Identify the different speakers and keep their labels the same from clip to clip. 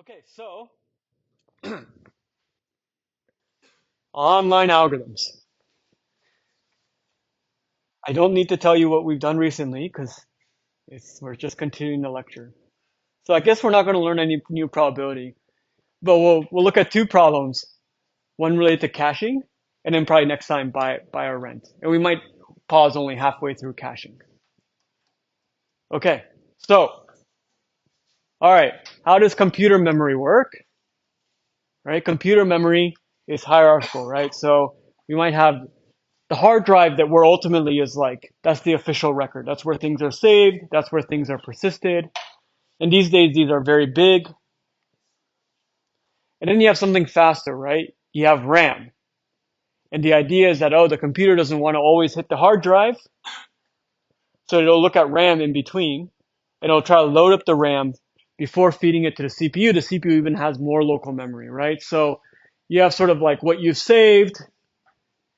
Speaker 1: Okay, so online algorithms. I don't need to tell you what we've done recently because we're just continuing the lecture. So I guess we're not going to learn any new probability, but we'll look at two problems. One related to caching, and then probably next time buy our rent. And we might pause only halfway through caching. Okay, so all right, how does computer memory work? Right, computer memory is hierarchical, right? So we might have the hard drive that we're ultimately is like, that's the official record. That's where things are saved. That's where things are persisted. And these days, these are very big. And then you have something faster, right? You have RAM. And the idea is that, oh, the computer doesn't want to always hit the hard drive. So it'll look at RAM in between. And it'll try to load up the RAM before feeding it to the CPU. The CPU even has more local memory, right? So you have sort of like what you've saved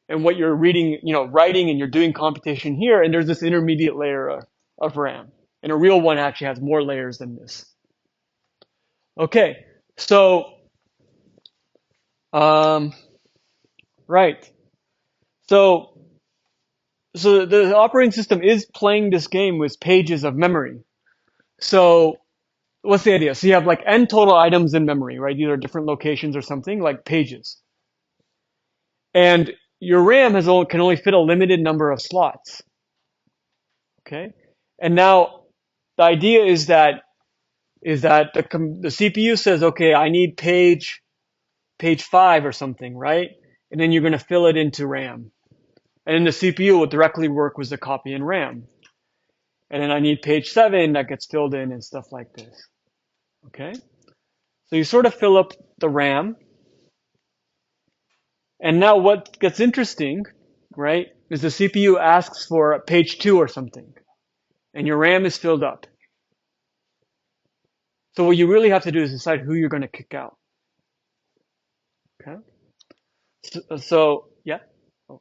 Speaker 1: and what you're reading, writing, and you're doing computation here, and there's this intermediate layer of RAM. And a real one actually has more layers than this. Okay, so, right. So, so the operating system is playing this game with pages of memory. So, what's the idea? So you have like n total items in memory, right? These are different locations or something, like pages. And your RAM can only fit a limited number of slots. Okay? And now the idea is that the CPU says, okay, I need page 5 or something, right? And then you're going to fill it into RAM. And then the CPU will directly work with the copy in RAM. And then I need page 7 that gets filled in and stuff like this. Okay? So you sort of fill up the RAM. And now what gets interesting, right, is the CPU asks for page 2 or something. And your RAM is filled up. So what you really have to do is decide who you're going to kick out. Okay? So yeah. Oh,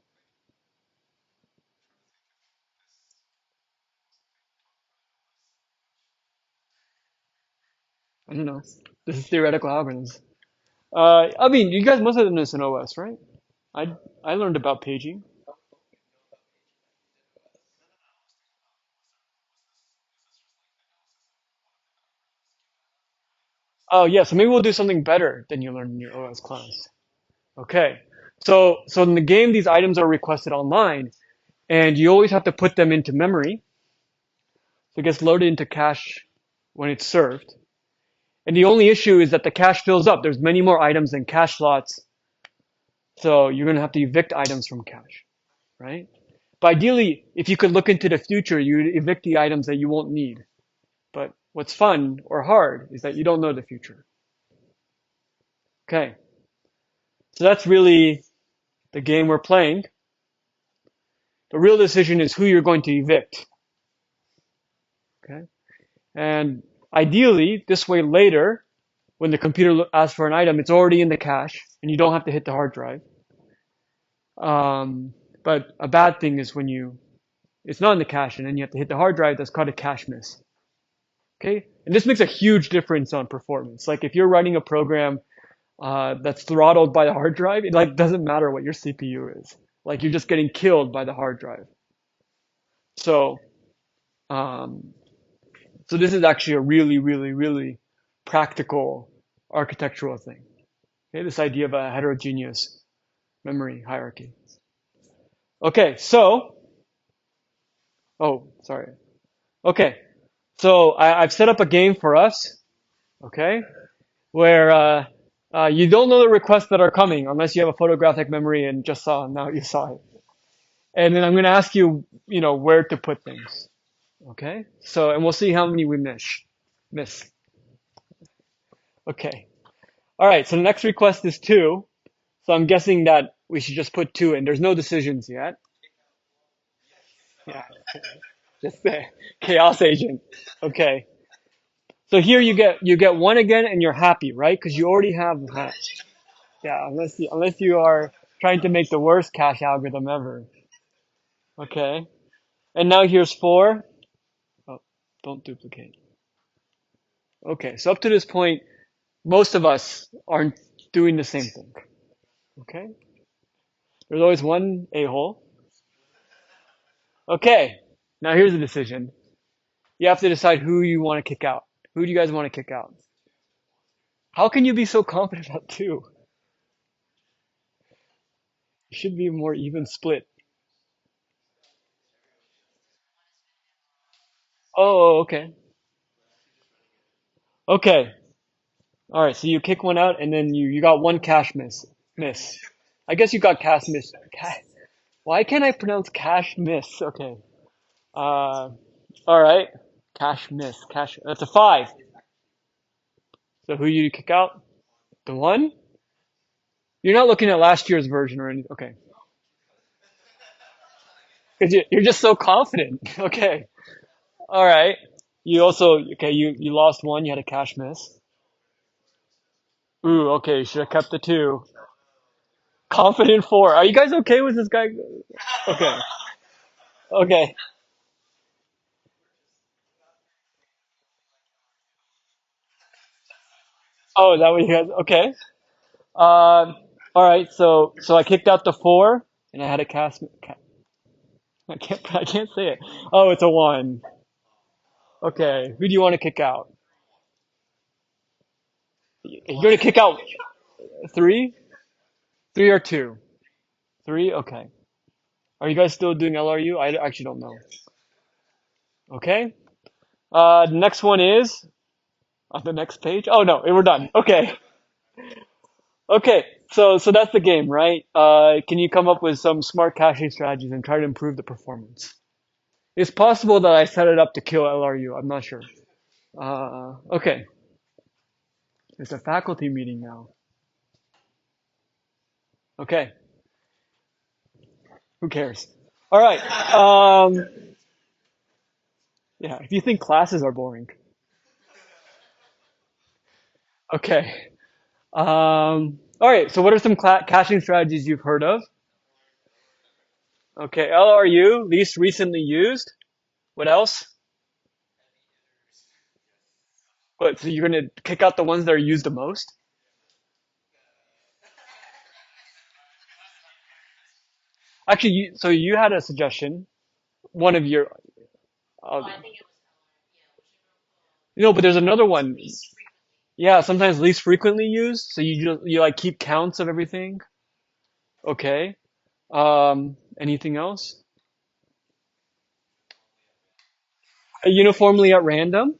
Speaker 1: I don't know. This is theoretical algorithms. I mean, you guys must have done this in OS, right? I I learned about paging. Oh yeah, so maybe we'll do something better than you learned in your OS class. Okay. So in the game, these items are requested online, and you always have to put them into memory. So it gets loaded into cache when it's served. And the only issue is that the cache fills up. There's many more items than cache slots, so you're gonna have to evict items from cache, right? But ideally, if you could look into the future, you'd evict the items that you won't need. But what's fun or hard is that you don't know the future. Okay, so that's really the game we're playing. The real decision is who you're going to evict. Okay, and ideally, this way later, when the computer asks for an item, it's already in the cache, and you don't have to hit the hard drive. But a bad thing is when it's not in the cache, and then you have to hit the hard drive. That's called a cache miss. Okay, and this makes a huge difference on performance. Like if you're writing a program that's throttled by the hard drive, it like doesn't matter what your CPU is. Like you're just getting killed by the hard drive. So, um, so this is actually a really, really, really practical architectural thing. Okay, this idea of a heterogeneous memory hierarchy. Okay, so, oh, sorry. Okay, so I've set up a game for us. Okay, where you don't know the requests that are coming unless you have a photographic memory and just saw, now you saw it. And then I'm going to ask you, where to put things. Okay? So, and we'll see how many we miss. Okay. All right. So the next request is 2. So I'm guessing that we should just put 2 in. There's no decisions yet. Yeah. Just the chaos agent. Okay. So here you get 1 again and you're happy, right? Because you already have hash. Yeah, unless you are trying to make the worst cache algorithm ever. Okay. And now here's 4. Oh, don't duplicate. Okay, so up to this point, Most of us aren't doing the same thing. Okay? There's always one a-hole. Okay. Now here's the decision. You have to decide who you want to kick out. Who do you guys want to kick out? How can you be so confident about two? It should be a more even split. Oh, okay. Okay. All right. So you kick one out, and then you got one cash miss. Miss. I guess you got cash miss. Why can't I pronounce cash miss? Okay. All right. Cash miss. Cash. That's a five. So who you kick out? The one? You're not looking at last year's version or anything. Okay. Because you're just so confident. Okay. All right. You also, okay, you lost one. You had a cash miss. Ooh, okay. You should have kept the two. Confident four. Are you guys okay with this guy? Okay. Okay. Oh, is that what you guys? Okay. All right. So I kicked out the four, and I had a cast. I can't say it. Oh, it's a one. Okay. Who do you want to kick out? You're gonna kick out three, three or two, three. Okay. Are you guys still doing LRU? I actually don't know. Okay. The next one is on the next page. Oh no, we're done. Okay. Okay. So that's the game, right? Can you come up with some smart caching strategies and try to improve the performance? It's possible that I set it up to kill LRU. I'm not sure. Okay. It's a faculty meeting now. Okay. Who cares? All right. Yeah. If you think classes are boring. Okay. All right. So what are some caching strategies you've heard of? Okay. LRU, least recently used. What else? What? So you're gonna kick out the ones that are used the most? Actually, so you had a suggestion. One of your. Uh, but there's another one. Yeah, sometimes least frequently used. So you like keep counts of everything. Okay. Anything else? Uniformly at random.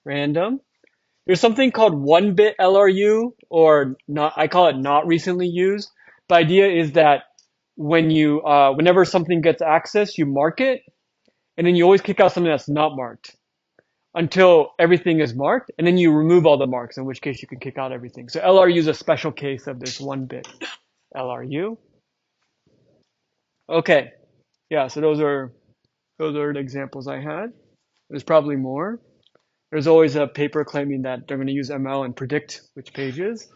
Speaker 1: Random. There's something called one bit LRU or not. I call it not recently used. The idea is that whenever something gets accessed, you mark it, and then you always kick out something that's not marked until everything is marked, and then you remove all the marks, in which case you can kick out everything. So LRU is a special case of this one bit LRU. Okay, yeah. So those are the examples I had. There's probably more. There's always a paper claiming that they're going to use ML and predict which pages.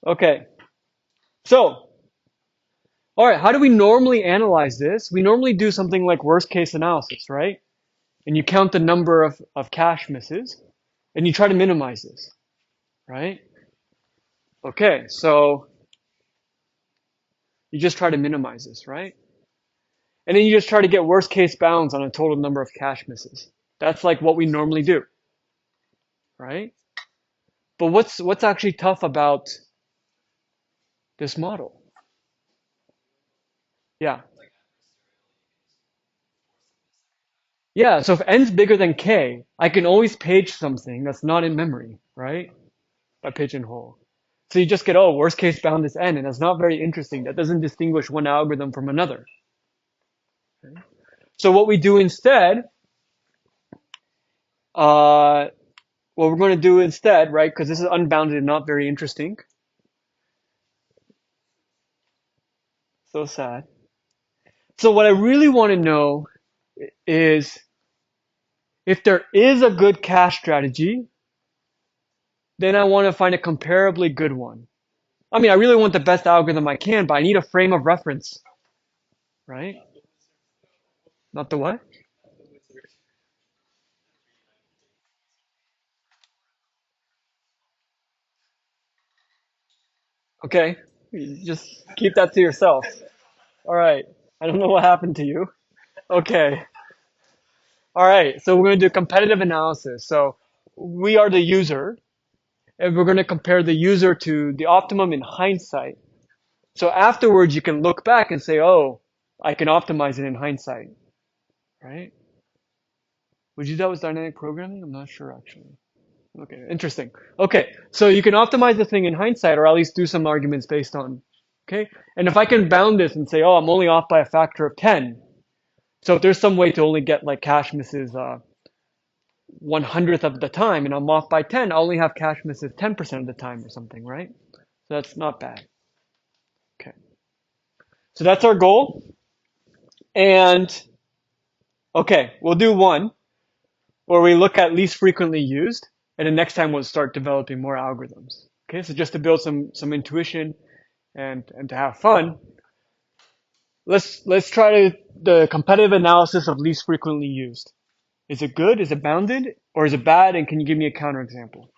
Speaker 1: Okay, so all right, how do we normally analyze this? We normally do something like worst case analysis, right? And you count the number of cache misses, and you try to minimize this, right? Okay, so you just try to minimize this, right? And then you just try to get worst case bounds on a total number of cache misses. That's like what we normally do, right? But what's actually tough about this model? Yeah. Yeah, so if n's bigger than k, I can always page something that's not in memory, right? By pigeonhole. So you just get, oh, worst case bound is n, and that's not very interesting. That doesn't distinguish one algorithm from another. Okay? So what we do instead, what we're going to do instead, right, because this is unbounded and not very interesting. So sad. So what I really want to know is if there is a good cache strategy, then I want to find a comparably good one. I mean, I really want the best algorithm I can, but I need a frame of reference, right? Not the what? Okay, you just keep that to yourself. All right. I don't know what happened to you. Okay. All right. So we're going to do competitive analysis. So we are the user, and we're going to compare the user to the optimum in hindsight. So afterwards, you can look back and say, oh, I can optimize it in hindsight, right? Would you do that with dynamic programming? I'm not sure actually. Okay, interesting. Okay, so you can optimize the thing in hindsight or at least do some arguments based on, okay? And if I can bound this and say, oh, I'm only off by a factor of 10. So if there's some way to only get like cache misses 1/100th of the time and I'm off by 10, I'll only have cache misses 10% of the time or something, right? So that's not bad. Okay, so that's our goal. And okay, we'll do one where we look at least frequently used, and then next time we'll start developing more algorithms. Okay, so just to build some intuition and to have fun, let's try the competitive analysis of least frequently used. Is it good? Is it bounded? Or is it bad? And can you give me a counterexample?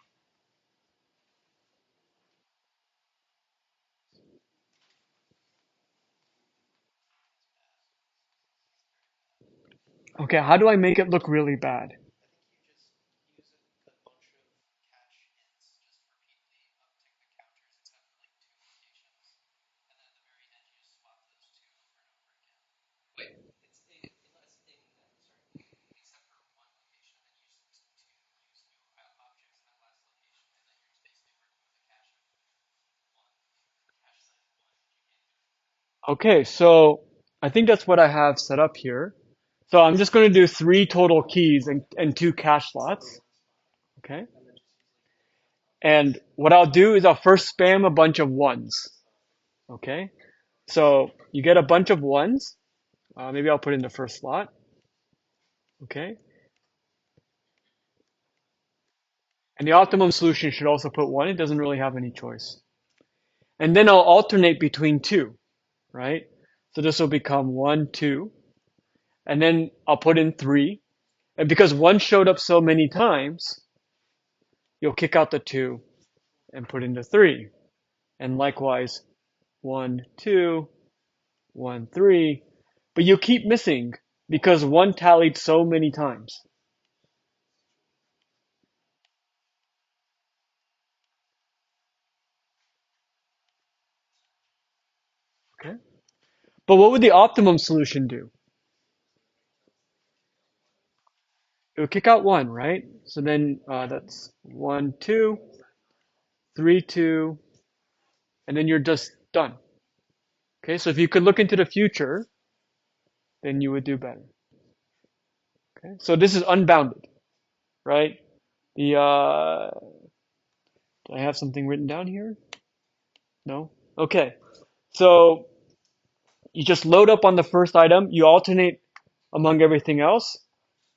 Speaker 1: Okay, how do I make it look really bad? Okay, so I think that's what I have set up here. So I'm just going to do three total keys and two cache slots. Okay. And what I'll do is I'll first spam a bunch of ones. Okay. So you get a bunch of ones. Maybe I'll put in the first slot. Okay. And the optimum solution should also put one. It doesn't really have any choice. And then I'll alternate between two, right? So this will become one, two. And then I'll put in three. And because one showed up so many times, you'll kick out the two and put in the three. And likewise, one, two, one, three. But you keep missing because one tallied so many times. Okay. But what would the optimum solution do? It would kick out one, right? So then that's one, two, three, two, and then you're just done. Okay, so if you could look into the future, then you would do better. Okay, so this is unbounded, right? The do I have something written down here? No. Okay, so you just load up on the first item. You alternate among everything else.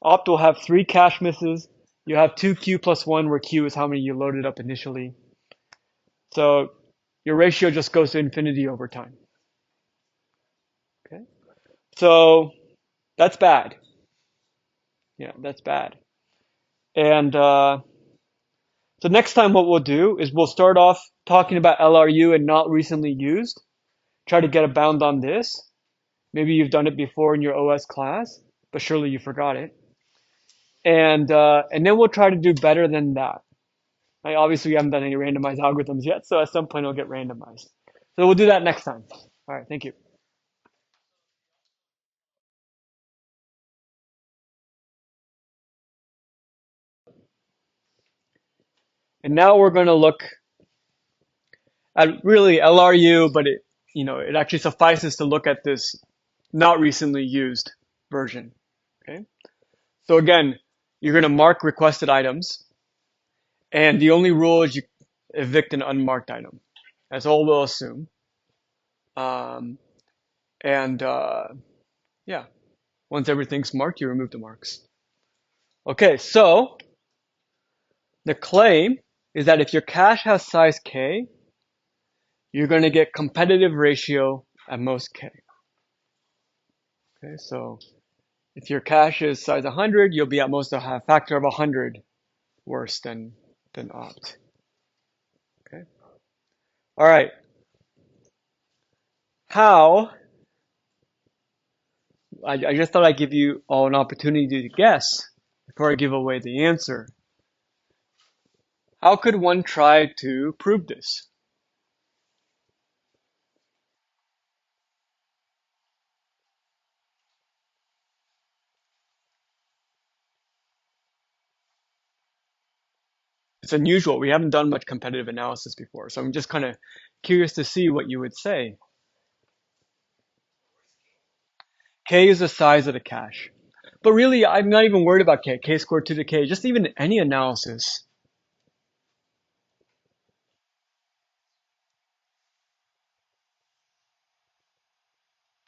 Speaker 1: Opt will have three cache misses. You have two Q plus one, where Q is how many you loaded up initially. So your ratio just goes to infinity over time. Okay, so that's bad. Yeah, that's bad. And so next time what we'll do is we'll start off talking about LRU and not recently used. Try to get a bound on this. Maybe you've done it before in your OS class, but surely you forgot it. And then we'll try to do better than that. Right? Obviously, we haven't done any randomized algorithms yet, so at some point it'll get randomized. So we'll do that next time. All right, thank you. And now we're going to look at really LRU, but it actually suffices to look at this not recently used version. Okay. So again, you're going to mark requested items, and the only rule is you evict an unmarked item. That's all we'll assume. Um, and yeah, once everything's marked, you remove the marks. Okay, so the claim is that if your cache has size k, you're going to get competitive ratio at most k. Okay, so if your cache is size 100, you'll be at most a factor of 100 worse than opt. Okay. All right. how, I just thought I'd give you all an opportunity to guess before I give away the answer. How could one try to prove this? It's unusual. We haven't done much competitive analysis before, so I'm just kind of curious to see what you would say. K is the size of the cache. But really, I'm not even worried about K. K squared to the K, just even any analysis.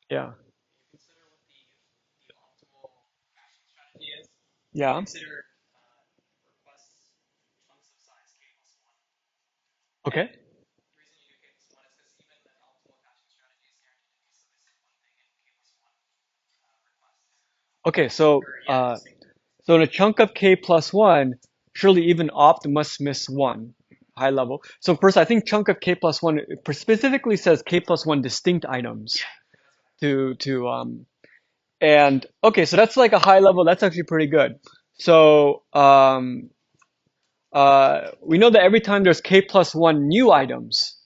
Speaker 1: Yeah. Yeah. Okay. Okay, so in a chunk of K plus one, surely even opt must miss one, high level. So first, I think chunk of K plus one specifically says K plus one distinct items to and okay, so that's like a high level. That's actually pretty good. So we know that every time there's K plus one new items,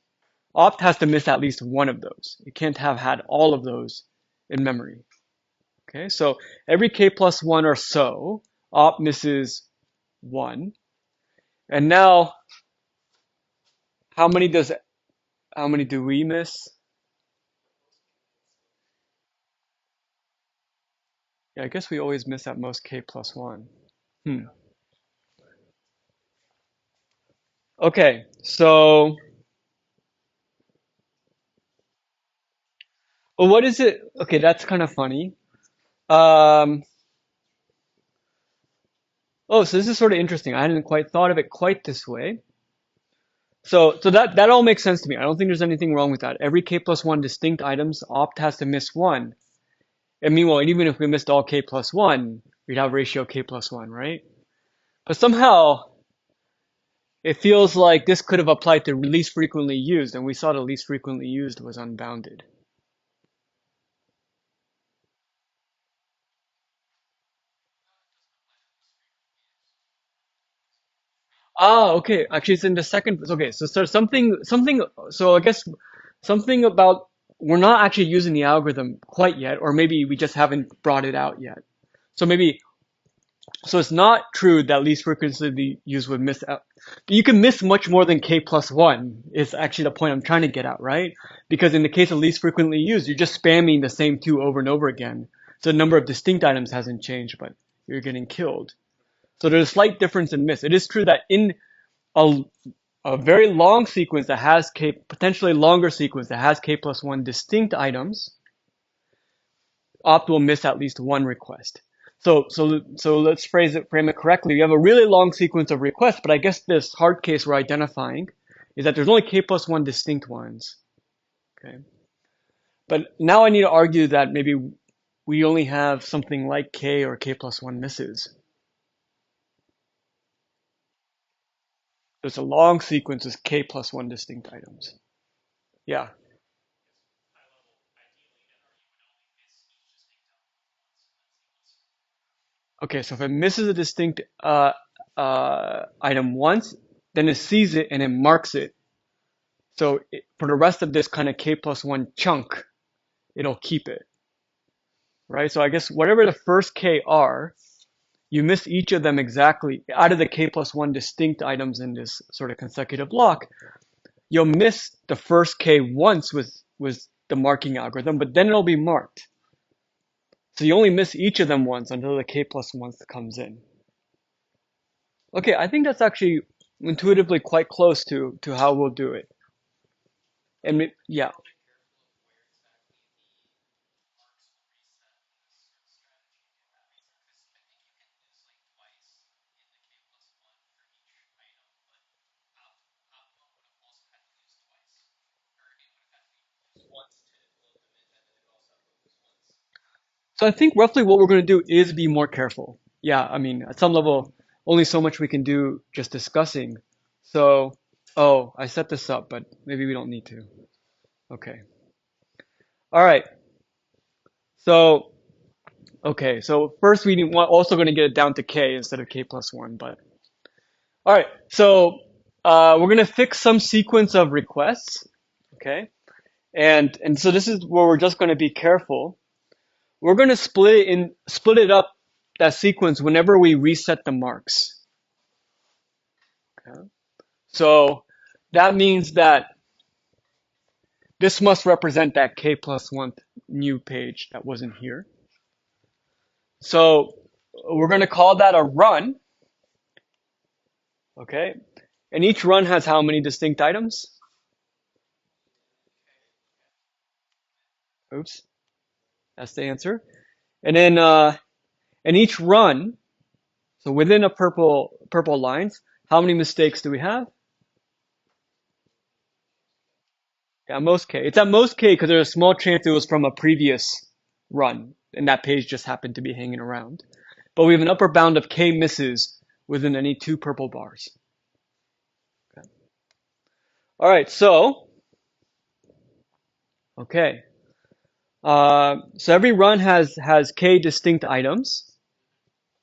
Speaker 1: opt has to miss at least one of those. It can't have had all of those in memory. Okay, so every K plus one or so, opt misses one. And now, how many does how many do we miss? Yeah, I guess we always miss at most K plus one. Hmm. Okay, so well, what is it? Okay, that's kind of funny. Um, oh, so this is sort of interesting. I hadn't quite thought of it quite this way. So that all makes sense to me. I don't think there's anything wrong with that. Every K plus one distinct items, opt has to miss one. And meanwhile, even if we missed all K plus one, we'd have ratio K plus one, right? But somehow it feels like this could have applied to least frequently used, and we saw the least frequently used was unbounded. Ah, okay. Actually, it's in the second. Okay, so something. So I guess something about we're not actually using the algorithm quite yet, or maybe we just haven't brought it out yet. So maybe so it's not true that least frequently used would miss out. You can miss much more than k plus one. Is actually the point I'm trying to get at, right? Because in the case of least frequently used, you're just spamming the same two over and over again. So the number of distinct items hasn't changed, but you're getting killed. So there's a slight difference in miss. It is true that in a, a very long sequence that has k, potentially longer sequence that has k plus one distinct items, opt will miss at least one request. So let's frame it correctly. You have a really long sequence of requests, but I guess this hard case we're identifying is that there's only k plus one distinct ones. Okay. But now I need to argue that maybe we only have something like k or k plus one misses. There's a long sequence of k plus one distinct items. Yeah. Okay, so if it misses a distinct item once, then it sees it and it marks it. So for the rest of this kind of k plus one chunk, it'll keep it, right? So I guess whatever the first k are, you miss each of them exactly out of the k plus one distinct items in this sort of consecutive block. You'll miss the first k once with the marking algorithm, but then it'll be marked. So you only miss each of them once until the k plus one comes in. Okay, I think that's actually intuitively quite close to how we'll do it. And yeah, so I think roughly what we're going to do is be more careful. Yeah, I mean, at some level, only so much we can do just discussing. So, oh, I set this up, but maybe we don't need to. Okay. All right. So, okay. So first we want also going to get it down to k instead of k plus 1. But all right. So we're going to fix some sequence of requests. Okay. And so this is where we're just going to be careful. We're going to split it up, that sequence, whenever we reset the marks. Okay. So that means that this must represent that k plus 1 new page that wasn't here. So we're going to call that a run. Okay. And each run has how many distinct items? Oops. That's the answer. And then, and each run, so within a purple lines, how many mistakes do we have? Yeah, most k. It's at most k because there's a small chance it was from a previous run, and that page just happened to be hanging around. But we have an upper bound of k misses within any 2 purple bars. Okay. All right, so, okay. So every run has k distinct items,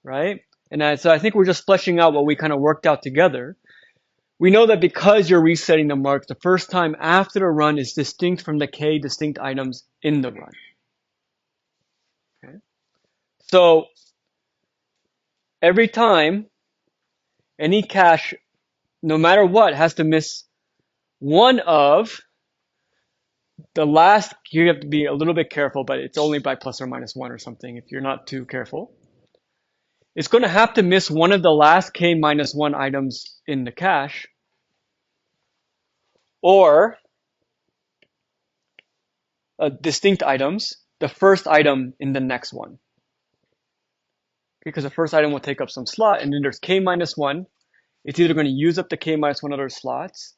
Speaker 1: right? And so I think we're just fleshing out what we kind of worked out together. We know that because you're resetting the marks, the first time after the run is distinct from the k distinct items in the run. Okay. So every time any cache, no matter what, has to miss one of the last, you have to be a little bit careful, but it's only by plus or minus 1 or something if you're not too careful. It's going to have to miss one of the last k minus 1 items in the cache, or distinct items, the first item in the next one. Because the first item will take up some slot, and then there's k minus 1. It's either going to use up the k minus 1 other slots.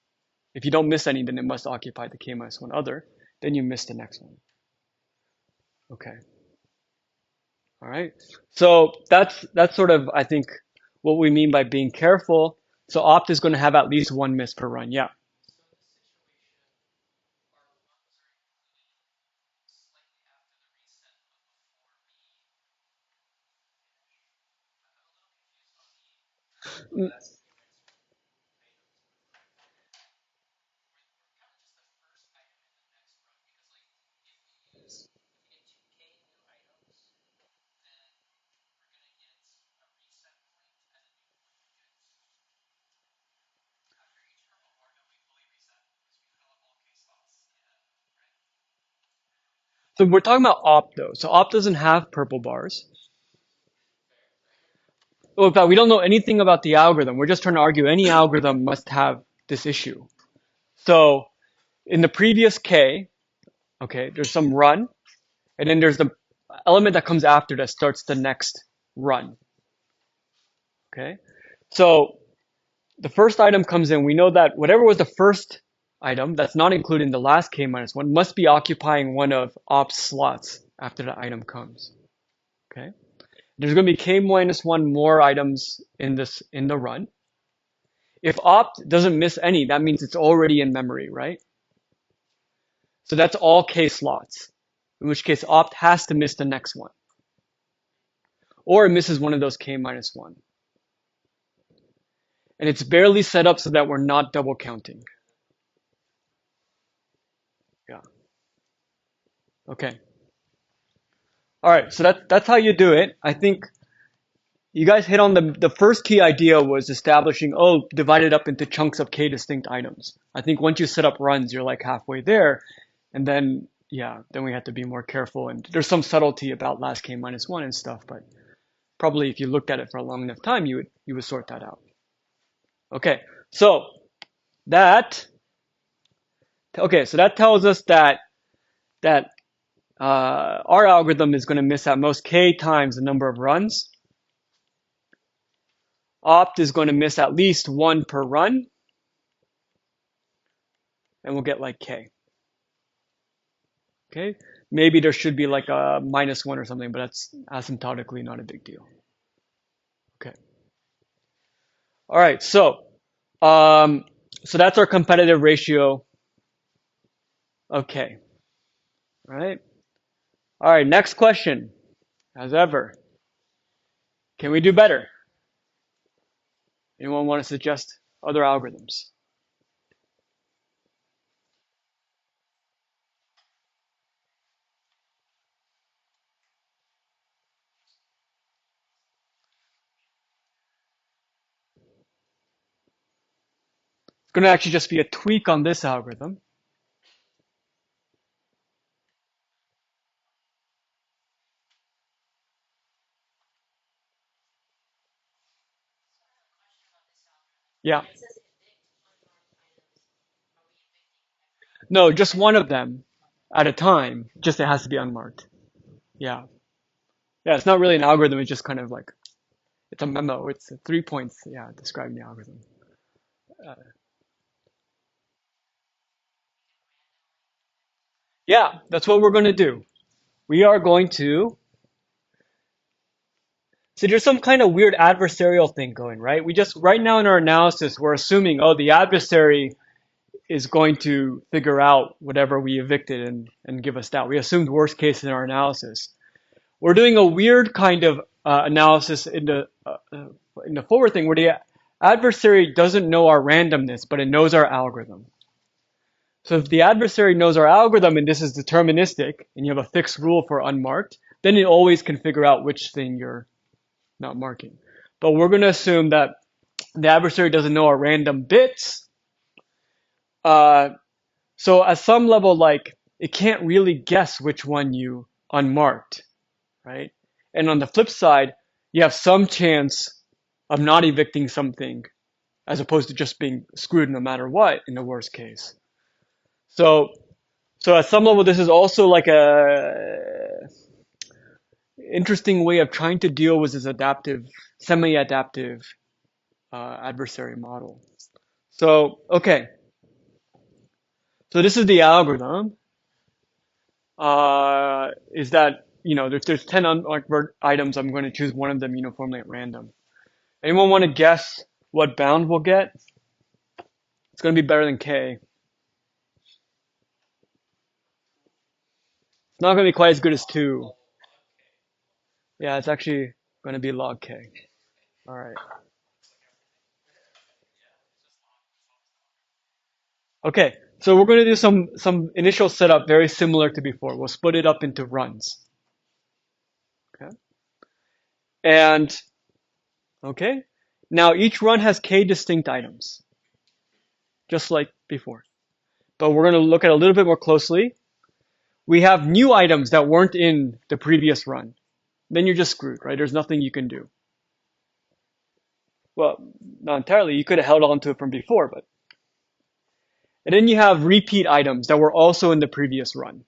Speaker 1: If you don't miss any, then it must occupy the k minus 1 other. Then you miss the next one. Okay. All right. So that's sort of, I think, what we mean by being careful. So opt is going to have at least one miss per run. Yeah. Mm, So we're talking about opt though. So opt doesn't have purple bars. Well, in fact, we don't know anything about the algorithm. We're just trying to argue any algorithm must have this issue. So in the previous k, okay, there's some run, and then there's the element that comes after that starts the next run. Okay. So the first item comes in. We know that whatever was the first item that's not including the last k minus 1 must be occupying one of opt's slots after the item comes. Okay. There's going to be k minus 1 more items in the run. If opt doesn't miss any, that means it's already in memory, right? So that's all k slots, in which case opt has to miss the next one. Or it misses one of those k minus 1. And it's barely set up so that we're not double counting. Yeah. Okay. All right. So that's how you do it. I think you guys hit on the first key idea was establishing, divide it up into chunks of k distinct items. I think once you set up runs, you're like halfway there. And then, yeah, then we have to be more careful. And there's some subtlety about last k minus 1 and stuff, but probably if you looked at it for a long enough time, you would sort that out. Okay. So that tells us that our algorithm is going to miss at most k times the number of runs. Opt is going to miss at least 1 per run, and we'll get like k. Okay, maybe there should be like a minus 1 or something, but that's asymptotically not a big deal. Okay. All right, so that's our competitive ratio of k. All right. All right. Next question. As ever, can we do better? Anyone want to suggest other algorithms? It's going to actually just be a tweak on this algorithm. Yeah. No, just one of them at a time. Just it has to be unmarked. Yeah. Yeah, it's not really an algorithm. It's just kind of like, it's a memo. It's 3 points, yeah, describing the algorithm. Uh, yeah, that's what we're going to do. We are going to, so there's some kind of weird adversarial thing going, right? We just, right now in our analysis, we're assuming, oh, the adversary is going to figure out whatever we evicted and give us that. We assumed worst case in our analysis. We're doing a weird kind of analysis in the forward thing where the adversary doesn't know our randomness, but it knows our algorithm. So if the adversary knows our algorithm and this is deterministic and you have a fixed rule for unmarked, then it always can figure out which thing you're not marking. But we're going to assume that the adversary doesn't know our random bits. So at some level, like it can't really guess which one you unmarked, right? And on the flip side, you have some chance of not evicting something as opposed to just being screwed no matter what in the worst case. So, so at some level, this is also like a interesting way of trying to deal with this adaptive, semi-adaptive adversary model. So, okay. So this is the algorithm. Is that, there's 10 unmarked items. I'm going to choose one of them uniformly at random. Anyone want to guess what bound we'll get? It's going to be better than K. It's not going to be quite as good as 2. Yeah, it's actually going to be log K. All right. Okay, so we're going to do some initial setup very similar to before. We'll split it up into runs. Okay. And okay, now each run has K distinct items, just like before. But we're going to look at it a little bit more closely. We have new items that weren't in the previous run. Then you're just screwed, right? There's nothing you can do. Well, not entirely. You could have held on to it from before, but. And then you have repeat items that were also in the previous run.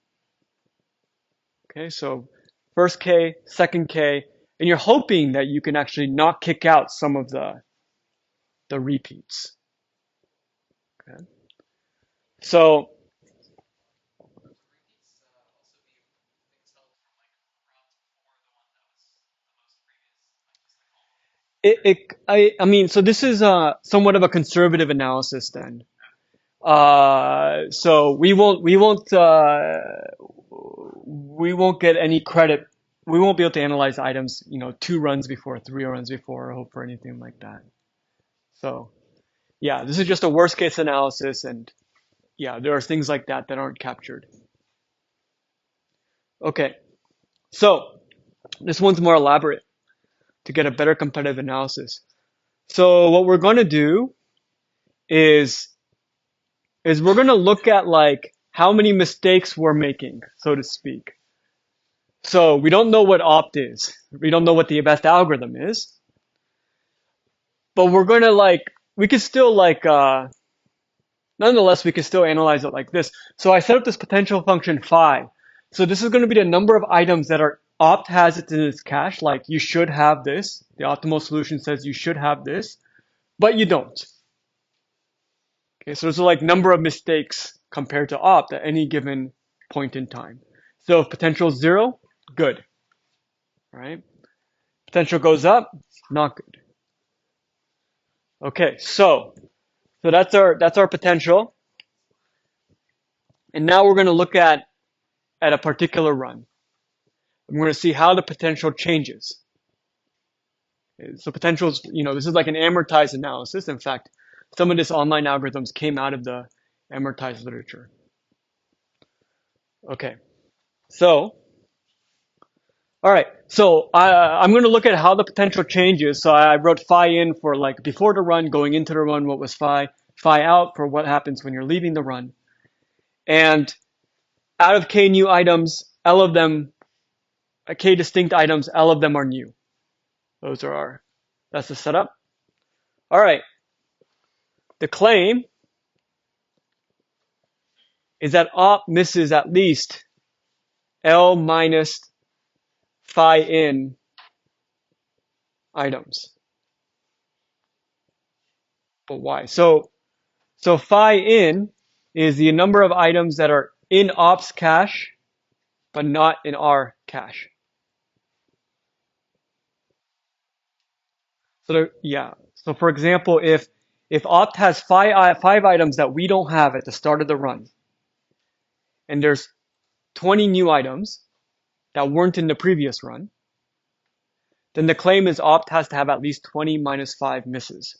Speaker 1: Okay, so first K, second K, and you're hoping that you can actually not kick out some of the repeats. Okay. So I mean, so this is somewhat of a conservative analysis then. So we won't get any credit. We won't be able to analyze items, 2 runs before, 3 runs before, or hope for anything like that. So yeah, this is just a worst case analysis, and yeah, there are things like that that aren't captured. Okay, so this one's more elaborate to get a better competitive analysis. So what we're going to do is we're going to look at like how many mistakes we're making, so to speak. So we don't know what opt is. We don't know what the best algorithm is. But we're going to we could still nonetheless, we can still analyze it like this. So I set up this potential function phi. So this is going to be the number of items that are opt has it in its cache. Like you should have this. The optimal solution says you should have this, but you don't. Okay, so there's like number of mistakes compared to opt at any given point in time. So if potential is 0, good. Right? Potential goes up, not good. Okay, so that's our potential. And now we're going to look at at a particular run. I'm going to see how the potential changes. So potentials, this is like an amortized analysis. In fact, some of this online algorithms came out of the amortized literature. Okay, so, all right, so I'm going to look at how the potential changes. So I wrote phi in for like before the run, going into the run, what was phi out for what happens when you're leaving the run. And out of k new items, L of them, k distinct items, L of them are new. Those are that's the setup. All right. The claim is that op misses at least L minus phi in items. But why? So phi in is the number of items that are in op's cache, but not in our cache. So for example, if opt has five items that we don't have at the start of the run, and there's 20 new items that weren't in the previous run, then the claim is opt has to have at least 20 minus 5 misses.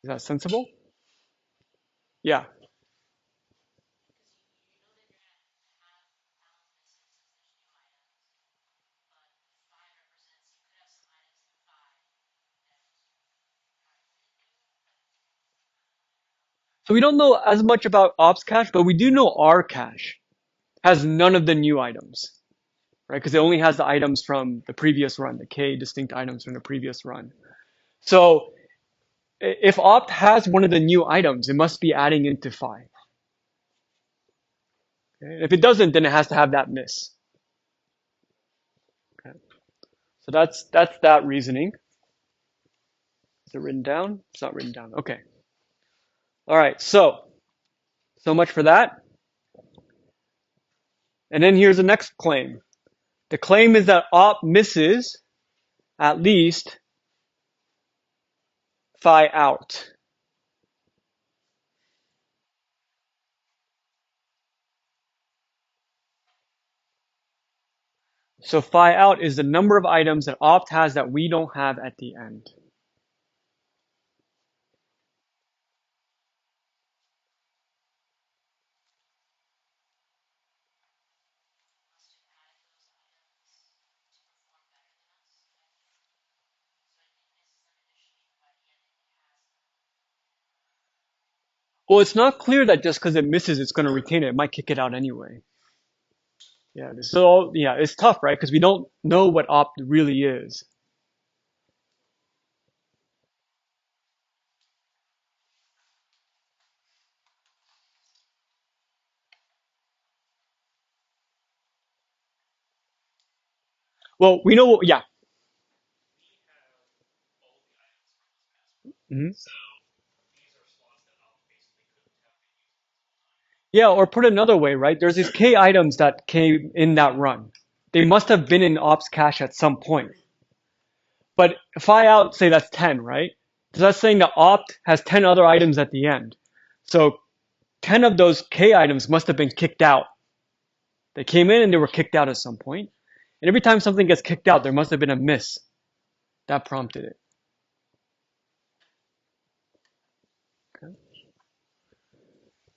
Speaker 1: Is that sensible? Yeah. So we don't know as much about ops cache, but we do know our cache has none of the new items, right? Because it only has the items from the previous run, the k distinct items from the previous run. So if opt has one of the new items, it must be adding into phi. Okay? If it doesn't, then it has to have that miss. Okay. So that's that reasoning. Is it written down? It's not written down. Okay. All right. So much for that. And then here's the next claim. The claim is that op misses at least phi out. So phi out is the number of items that opt has that we don't have at the end. Well, it's not clear that just because it misses, it's going to retain it. It might kick it out anyway. Yeah, so yeah, it's tough, right? Because we don't know what opt really is. Well, we know what, yeah. Hmm. Yeah, or put another way, right? There's these k items that came in that run. They must have been in ops cache at some point. But phi out, say that's 10, right? So that's saying that opt has 10 other items at the end. So 10 of those k items must have been kicked out. They came in and they were kicked out at some point. And every time something gets kicked out, there must have been a miss that prompted it. Okay.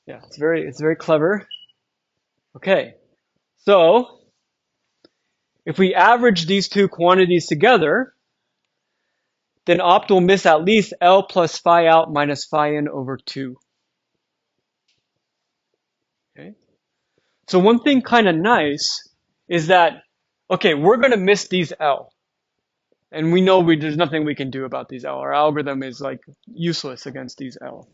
Speaker 1: Yeah, it's very clever. Okay. So if we average these two quantities together, then opt will miss at least L plus phi out minus phi in over 2. Okay. So one thing kind of nice is that, okay, we're going to miss these L. And we know there's nothing we can do about these L. Our algorithm is like useless against these L.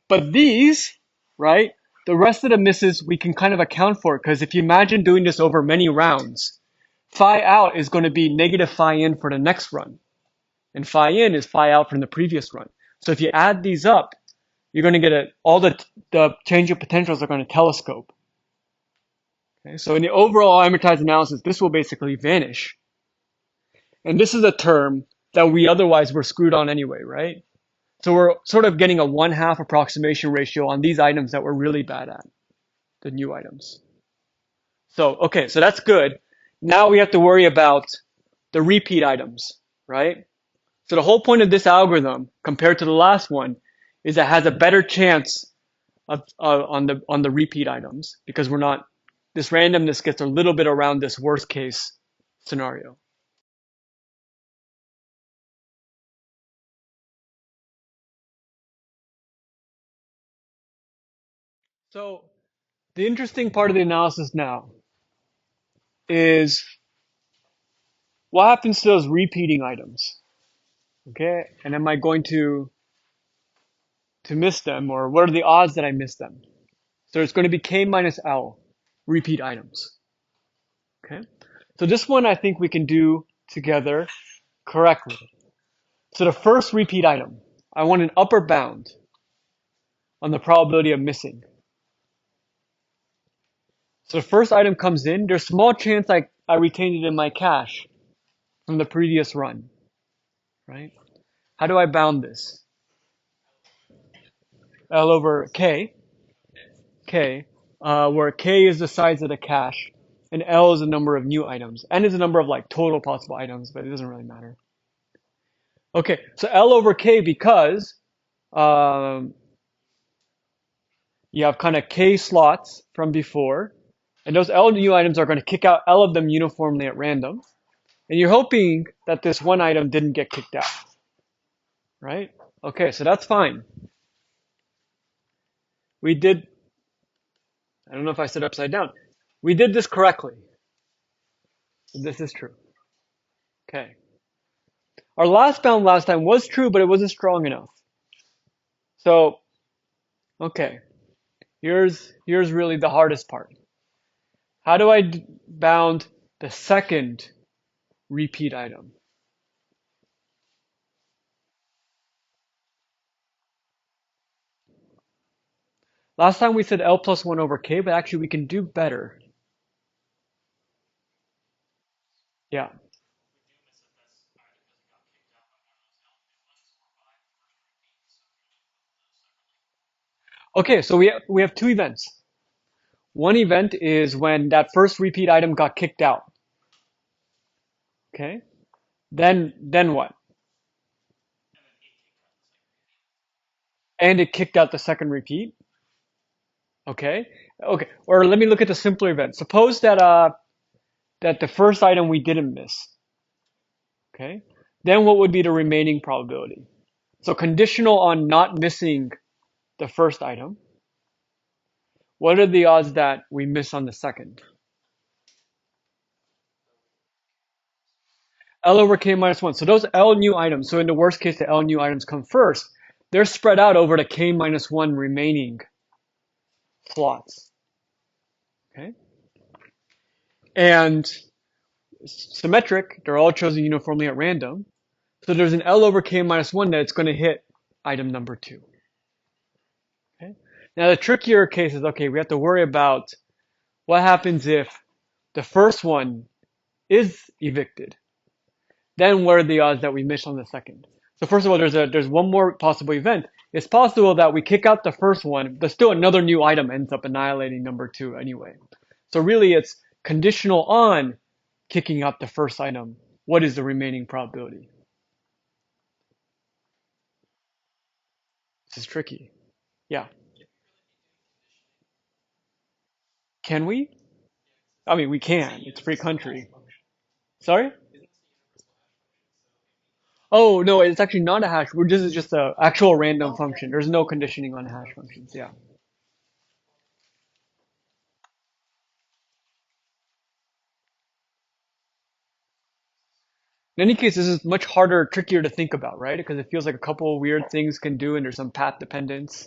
Speaker 1: But these, right, the rest of the misses we can kind of account for, because if you imagine doing this over many rounds, phi out is going to be negative phi in for the next run. And phi in is phi out from the previous run. So if you add these up, you're going to get all the change of potentials are going to telescope. Okay, so in the overall amortized analysis, this will basically vanish. And this is a term that we otherwise were screwed on anyway, right? So we're sort of getting a 1/2 approximation ratio on these items that we're really bad at, the new items. So, okay, so that's good. Now we have to worry about the repeat items, right? So the whole point of this algorithm, compared to the last one, is it has a better chance of on the repeat items because we're not this randomness gets a little bit around this worst case scenario. So the interesting part of the analysis now is what happens to those repeating items? Okay, and am I going to miss them, or what are the odds that I miss them? So it's going to be k minus l repeat items. Okay, so this one I think we can do together correctly. So the first repeat item, I want an upper bound on the probability of missing. So the first item comes in, there's small chance I retained it in my cache from the previous run, right? How do I bound this? L over K, where K is the size of the cache, and L is the number of new items. N is the number of like total possible items, but it doesn't really matter. Okay, so L over K because um, you have kind of K slots from before, and those L new items are going to kick out L of them uniformly at random. And you're hoping that this one item didn't get kicked out, right? Okay, so that's fine. We did, I don't know if I said upside down. We did this correctly. This is true. Okay. Our last bound last time was true, but it wasn't strong enough. So, okay. Here's really the hardest part. How do I bound the second repeat item? Last time we said L plus 1 over K, but actually we can do better. Yeah. Okay, so we have two events. One event is when that first repeat item got kicked out. Okay? Then what? And it kicked out the second repeat. Okay? Okay. Or let me look at the simpler event. Suppose that the first item we didn't miss. Okay? Then what would be the remaining probability? So conditional on not missing the first item, what are the odds that we miss on the second? L over K minus 1. So those L new items, so in the worst case, the L new items come first. They're spread out over the K minus 1 remaining slots. Okay? And symmetric, they're all chosen uniformly at random. So there's an L over K minus 1 that it's going to hit item number 2. Okay? Now the trickier case is, okay, we have to worry about what happens if the first one is evicted. Then what are the odds that we miss on the second? So first of all, there's one more possible event. It's possible that we kick out the first one, but still another new item ends up annihilating number 2 anyway. So really it's conditional on kicking out the first item. What is the remaining probability? This is tricky. Yeah. Can we? I mean, we can. It's free country. Sorry? Oh, no, it's actually not a hash. This is just an actual random function. There's no conditioning on hash functions. Yeah. In any case, this is much harder, trickier to think about, right? Because it feels like a couple of weird things can do and there's some path dependence.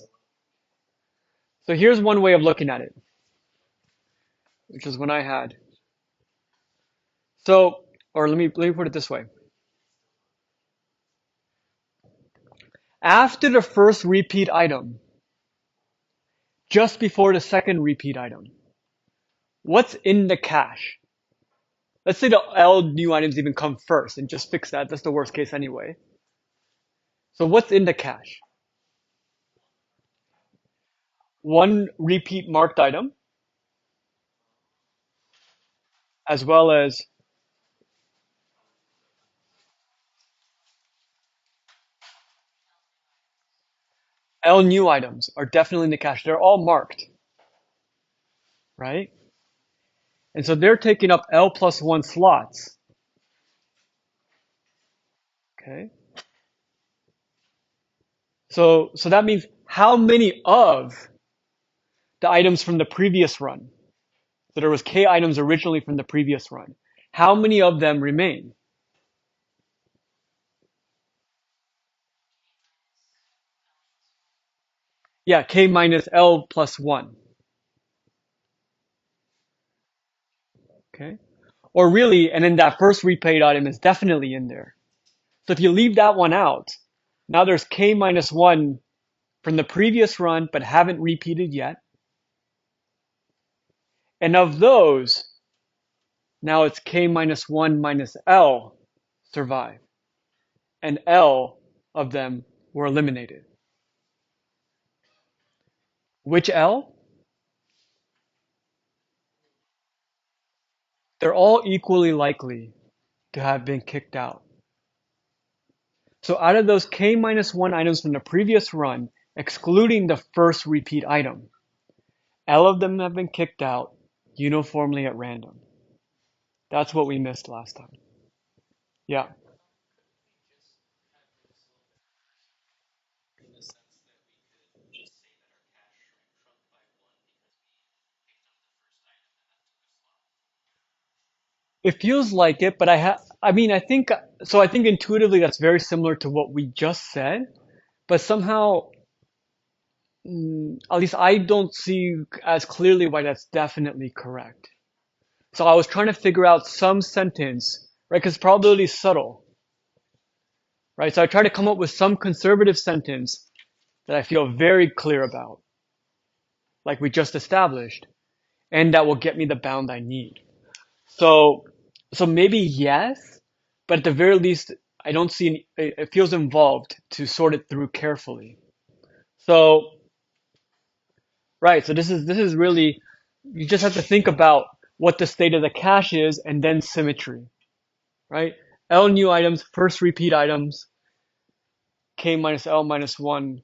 Speaker 1: So here's one way of looking at it, which is one I had. So, or let me put it this way. After the first repeat item, just before the second repeat item, what's in the cache? Let's say the L new items even come first and just fix that. That's the worst case anyway. So what's in the cache? One repeat marked item, as well as L new items are definitely in the cache. They're all marked, right? And so they're taking up L plus one slots. Okay. So that means how many of the items from the previous run? So there was K items originally from the previous run. How many of them remain? Yeah, K minus L plus one. Okay. Or really, and then that first repaid item is definitely in there. So if you leave that one out, now there's K minus one from the previous run, but haven't repeated yet. And of those, now it's K minus one minus L survive. And L of them were eliminated. Which L? They're all equally likely to have been kicked out. So out of those K minus one items from the previous run, excluding the first repeat item, L of them have been kicked out uniformly at random. That's what we missed last time. Yeah. It feels like it, but I think so. I think intuitively that's very similar to what we just said, but somehow, at least I don't see as clearly why that's definitely correct. So I was trying to figure out some sentence, right? Because probability is subtle, right? So I try to come up with some conservative sentence that I feel very clear about, like we just established, and that will get me the bound I need. So, so maybe yes, but at the very least, I don't see it feels involved to sort it through carefully. So, right. So this is really, you just have to think about what the state of the cache is and then symmetry, right? L new items, first repeat items, K minus L minus one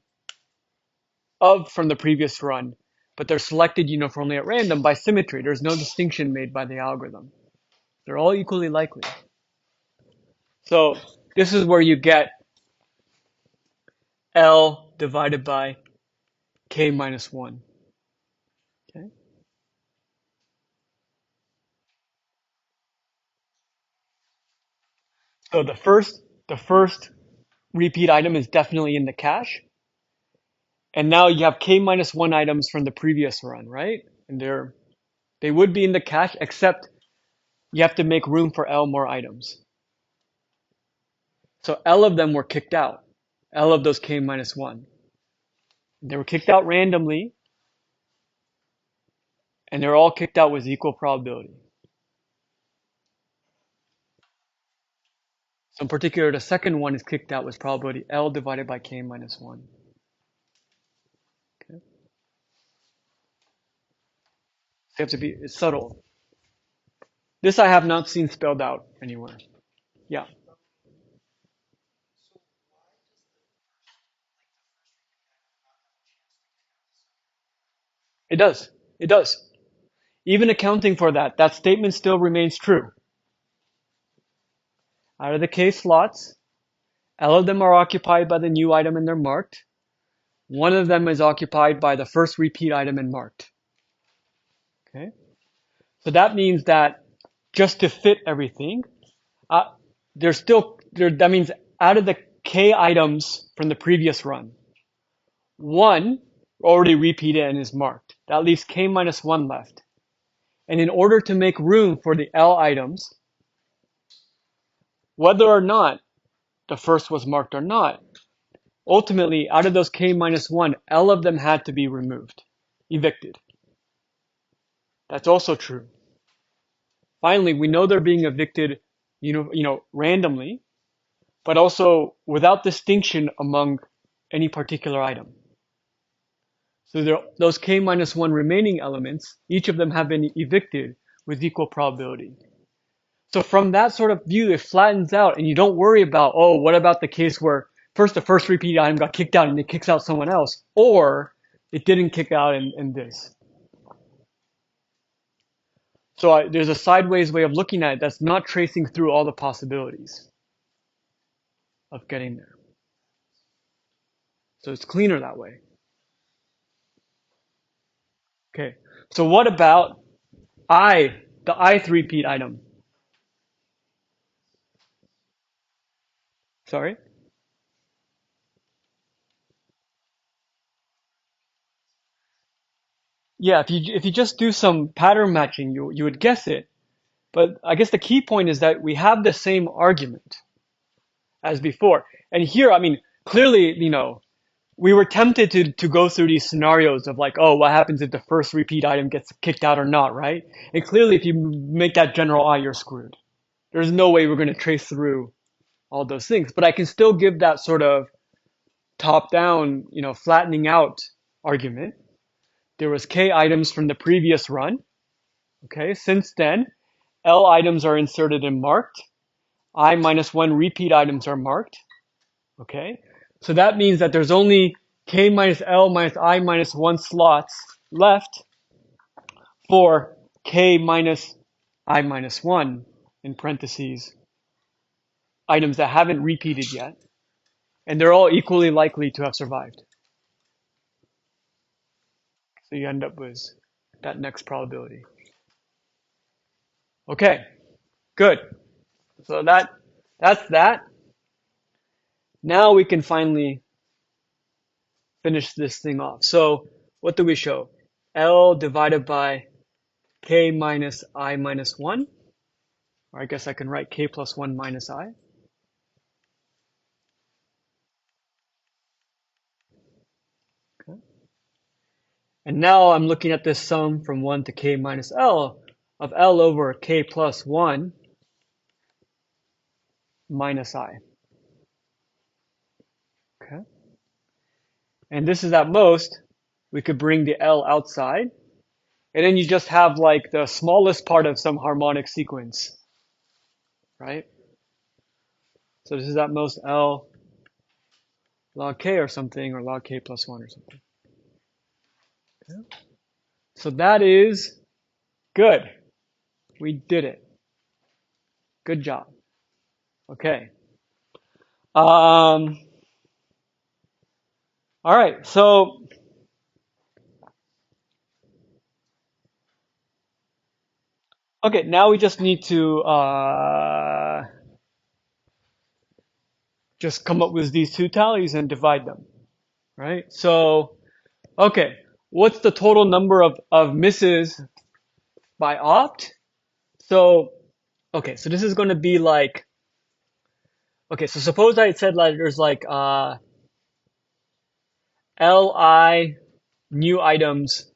Speaker 1: of from the previous run, but they're selected uniformly at random by symmetry. There's no distinction made by the algorithm. They're all equally likely. So this is where you get L divided by K minus 1. Okay. So the first repeat item is definitely in the cache. And now you have K minus 1 items from the previous run, right? And they would be in the cache, except you have to make room for L more items. So L of them were kicked out. L of those K minus 1. They were kicked out randomly, and they're all kicked out with equal probability. So in particular, the second one is kicked out with probability L divided by K minus 1. Okay. So you have to be, it's subtle. This I have not seen spelled out anywhere. Yeah, it does. It does. Even accounting for that, that statement still remains true. Out of the K slots, L of them are occupied by the new item and they're marked. One of them is occupied by the first repeat item and marked. Okay. So that means that just to fit everything, there's still, that means out of the K items from the previous run, one already repeated and is marked. That leaves K minus 1 left. And in order to make room for the L items, whether or not the first was marked or not, ultimately, out of those K minus 1, L of them had to be removed, evicted. That's also true. Finally, we know they're being evicted, randomly, but also without distinction among any particular item. So those k minus 1 remaining elements, each of them have been evicted with equal probability. So from that sort of view, it flattens out, and you don't worry about, oh, what about the case where first the first repeat item got kicked out and it kicks out someone else, or it didn't kick out in this. So there's a sideways way of looking at it that's not tracing through all the possibilities of getting there. So it's cleaner that way. Okay, so what about the ith repeat item? Sorry? Yeah, if you just do some pattern matching, you would guess it. But I guess the key point is that we have the same argument as before. And here, I mean, clearly, we were tempted to go through these scenarios of like, oh, what happens if the first repeat item gets kicked out or not, right? And clearly, if you make that general I, you're screwed. There's no way we're going to trace through all those things. But I can still give that sort of top-down, flattening out argument. There was k items from the previous run. Okay, since then, L items are inserted and marked. I minus 1 repeat items are marked. Okay, so that means that there's only k minus L minus I minus 1 slots left for k minus I minus 1, in parentheses, items that haven't repeated yet. And they're all equally likely to have survived. So you end up with that next probability. Okay, good. So that's that. Now we can finally finish this thing off. So what do we show? L divided by k minus I minus 1. Or I guess I can write k plus 1 minus I. Okay. And now I'm looking at this sum from 1 to k minus L of L over k plus 1 minus I. Okay. And this is at most, we could bring the L outside. And then you just have like the smallest part of some harmonic sequence, right? So this is at most L log K or something, or log K plus 1 or something. Okay. So that is good. We did it. Good job. Okay. All right. So okay, now we just need to just come up with these two tallies and divide them, right? So, okay, what's the total number of misses by opt? So, okay, so this is going to be like, okay, so suppose I said like there's like li new items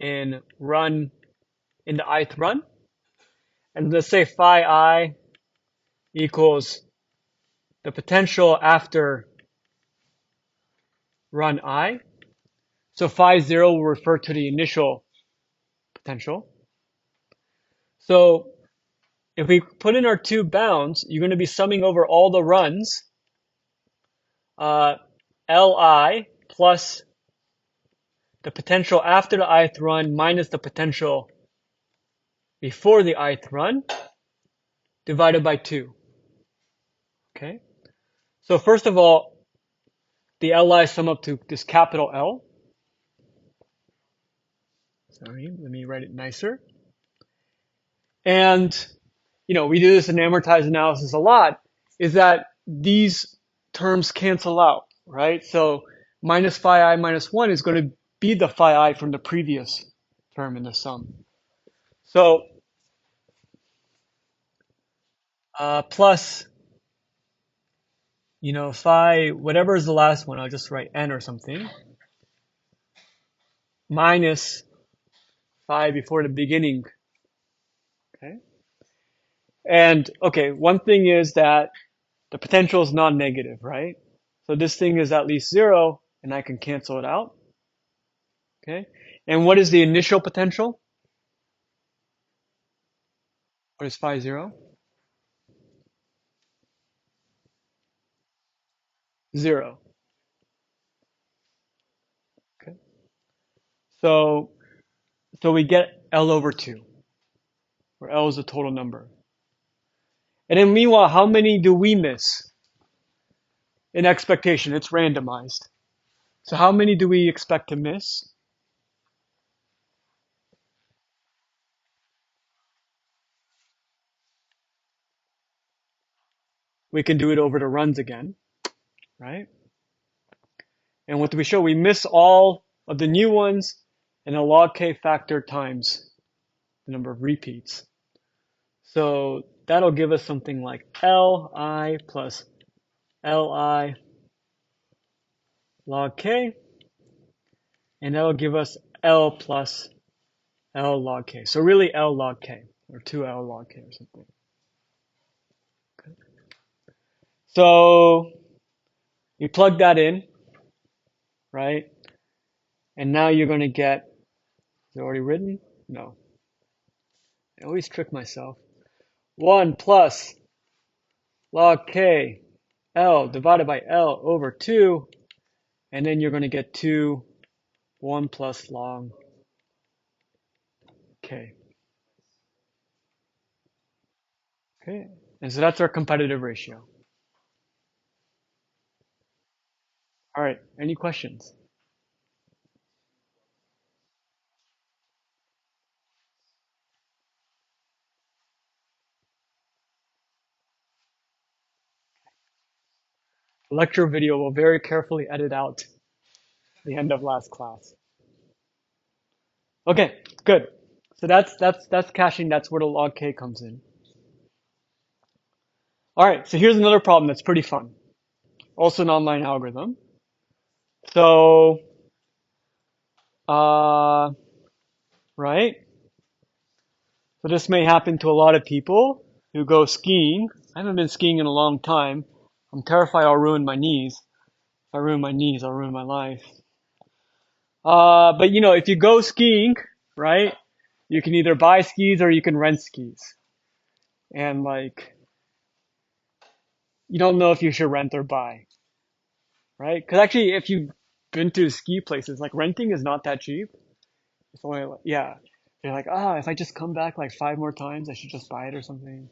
Speaker 1: in the ith run, and let's say phi I equals the potential after run I. So phi 0 will refer to the initial potential. So if we put in our two bounds, you're going to be summing over all the runs, Li plus the potential after the ith run minus the potential before the ith run divided by 2. Okay. So first of all, the Li sum up to this capital L. Sorry, let me write it nicer. And, we do this in amortized analysis a lot, is that these terms cancel out, right? So minus phi I minus 1 is going to be the phi I from the previous term in the sum. So plus, phi, whatever is the last one, I'll just write n or something, minus phi before the beginning. Okay. And okay, one thing is that the potential is non-negative, right? So this thing is at least zero, and I can cancel it out. Okay. And what is the initial potential? What is phi zero? Zero. Okay. So we get L over two, where L is the total number. And then meanwhile, how many do we miss in expectation? It's randomized. So how many do we expect to miss? We can do it over the runs again, right? And what do we show? We miss all of the new ones and a log k factor times the number of repeats. So that'll give us something like Li plus Li log k, and that'll give us L plus L log k. So really L log k, or 2L log k or something. Okay. So you plug that in, right? And now you're going to get, is it already written? No. I always trick myself. 1 plus log k L divided by L over 2, and then you're going to get 2, 1 plus log k. Okay, and so that's our competitive ratio. All right, any questions? The lecture video will very carefully edit out the end of last class. Okay, good. So that's caching. That's where the log k comes in. All right, so here's another problem that's pretty fun. Also an online algorithm. So, right? So this may happen to a lot of people who go skiing. I haven't been skiing in a long time. I'm terrified I'll ruin my knees. If I ruin my knees, I'll ruin my life. But you know, if you go skiing, right, you can either buy skis or you can rent skis. And like, you don't know if you should rent or buy, right? Because actually, if you've been to ski places, like renting is not that cheap. It's only like, yeah. You're like, if I just come back like 5 more times, I should just buy it or something.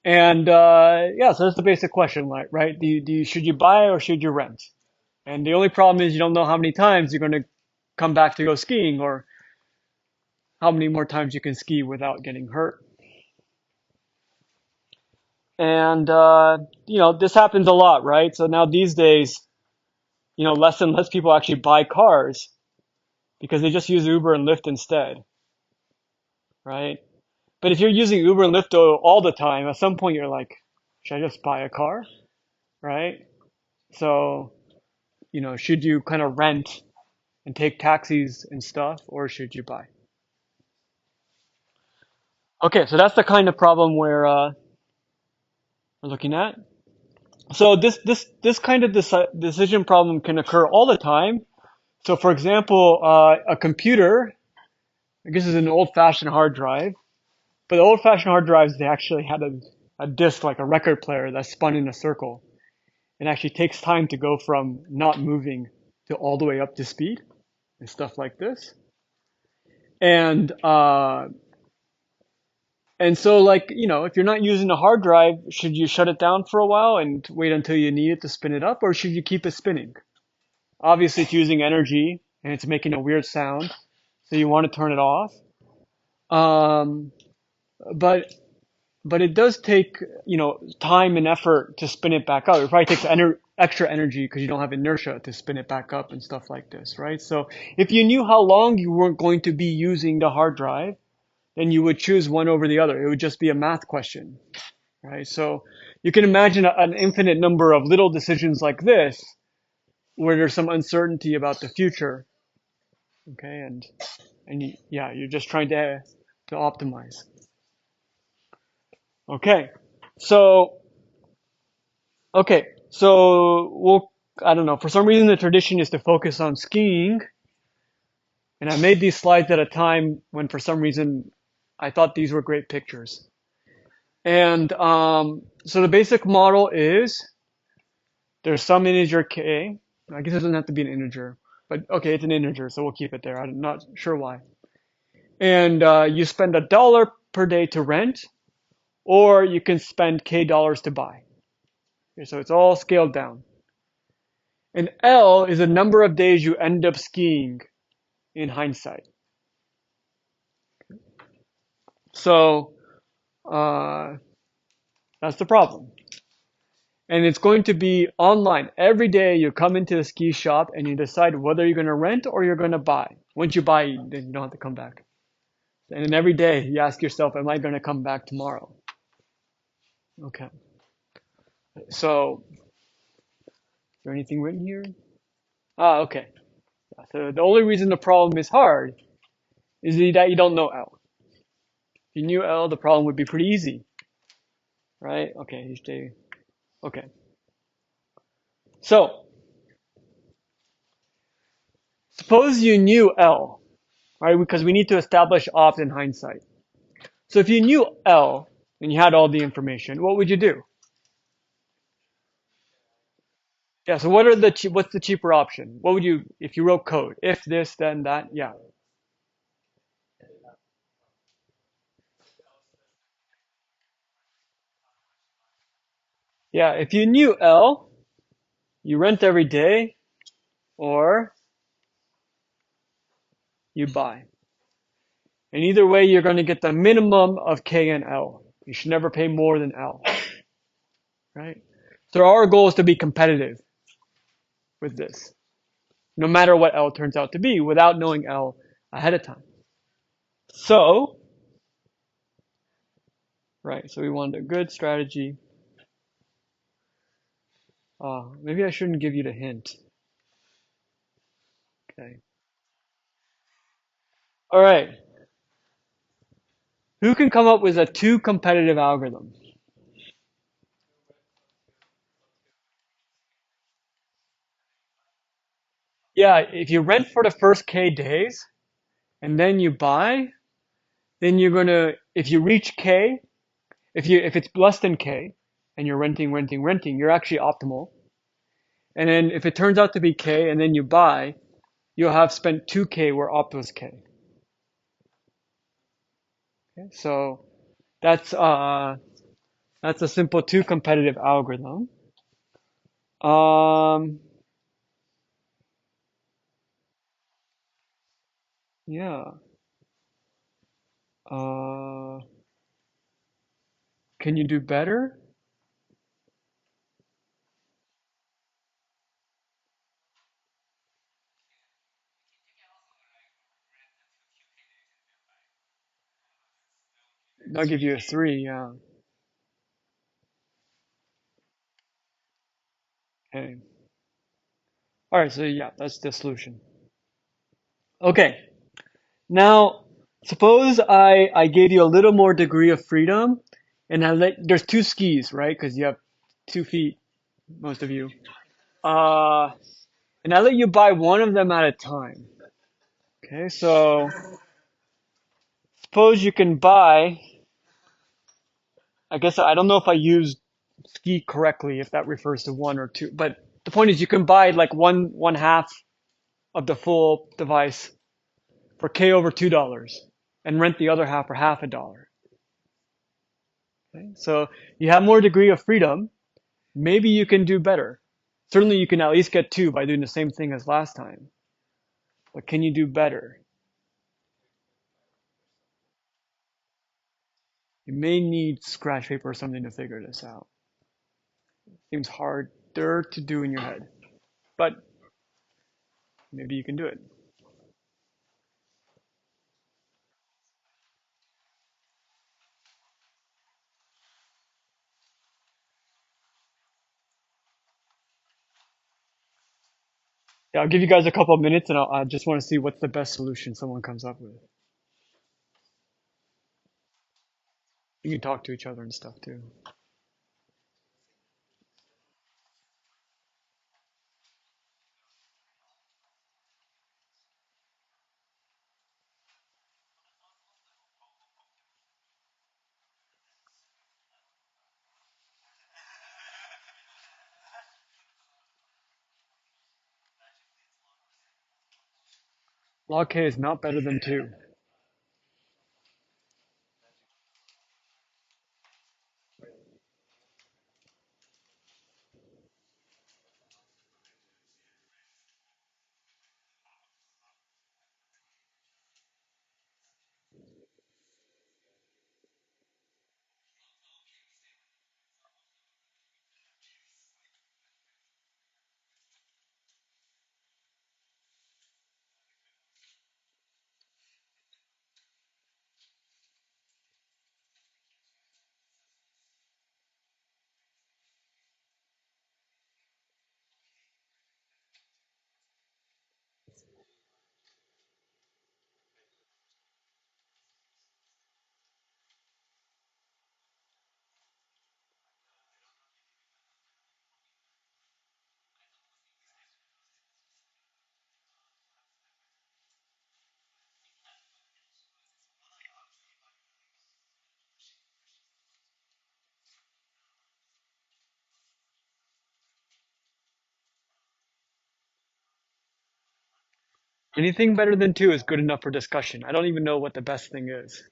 Speaker 1: And yeah, so that's the basic question, like, right? Should you buy or should you rent? And the only problem is you don't know how many times you're going to come back to go skiing or how many more times you can ski without getting hurt. And you know, this happens a lot, right? So now these days, you know, less and less people actually buy cars because they just use Uber and Lyft instead, right? But if you're using Uber and Lyft all the time, at some point you're like, should I just buy a car, right? So, you know, should you kind of rent and take taxis and stuff, or should you buy? Okay, so that's the kind of problem we're looking at. So this kind of decision problem can occur all the time. So for example, a computer, I guess is an old-fashioned hard drive, but the old-fashioned hard drives, they actually had a disk, like a record player that spun in a circle. It actually takes time to go from not moving to all the way up to speed and stuff like this. And so like, you know, if you're not using a hard drive, should you shut it down for a while and wait until you need it to spin it up, or should you keep it spinning? Obviously it's using energy and it's making a weird sound, so you want to turn it off. Um, but it does take, you know, time and effort to spin it back up. It probably takes extra energy because you don't have inertia to spin it back up and stuff like this, right? So if you knew how long you weren't going to be using the hard drive, then you would choose one over the other. It would just be a math question, right? So you can imagine an infinite number of little decisions like this, where there's some uncertainty about the future. Okay, and yeah, you're just trying to optimize. Okay, so we'll I don't know. For some reason, the tradition is to focus on skiing, and I made these slides at a time when, for some reason, I thought these were great pictures. And so the basic model is there's some integer k. I guess it doesn't have to be an integer, but okay, it's an integer, so we'll keep it there. I'm not sure why. And you spend $1 per day to rent, or you can spend k dollars to buy. Okay, so it's all scaled down. And L is the number of days you end up skiing in hindsight. So uh, that's the problem. And it's going to be online. Every day you come into the ski shop and you decide whether you're going to rent or you're going to buy. Once you buy, then you don't have to come back. And then every day you ask yourself, am I going to come back tomorrow? Okay. So, is there anything written here? Ah, okay. So the only reason the problem is hard is that you don't know L. If you knew L, the problem would be pretty easy, right? Okay, each day. Okay. So, suppose you knew L, right? Because we need to establish opt in hindsight. So if you knew L and you had all the information, what would you do? Yeah, so what's the cheaper option? What would you, if you wrote code? If this, then that, yeah. Yeah, if you knew L, you rent every day or you buy. And either way, you're going to get the minimum of K and L. You should never pay more than L, right? So our goal is to be competitive with this, no matter what L turns out to be, without knowing L ahead of time. So, right, so we want a good strategy. Maybe I shouldn't give you the hint. Okay. All right. Who can come up with a two competitive algorithm? Yeah, if you rent for the first K days and then you buy, then you're gonna, if you reach K, if it's less than K and you're renting, you're actually optimal. And then if it turns out to be K and then you buy, you'll have spent 2K where opt was K. Okay, so that's uh that's a simple two competitive algorithm. Um yeah. Uh can you do better? I'll give you a three, yeah. Okay. All right, so yeah, that's the solution. Okay. Now, suppose I gave you a little more degree of freedom and there's two skis, right? Because you have 2 feet, most of you. Uh, and I let you buy one of them at a time. Okay, so suppose you can buy, I guess I don't know if I used ski correctly, if that refers to one or two, but the point is you can buy like one half of the full device for K over $2 and rent the other half for half a dollar. Okay? So you have more degree of freedom. Maybe you can do better. Certainly you can at least get two by doing the same thing as last time. But can you do better? You may need scratch paper or something to figure this out. Seems harder to do in your head, but maybe you can do it. Yeah, I'll give you guys a couple of minutes, and I just want to see what's the best solution someone comes up with. You can talk to each other and stuff too. Log K is not better than 2. Anything better than 2 is good enough for discussion. I don't even know what the best thing is.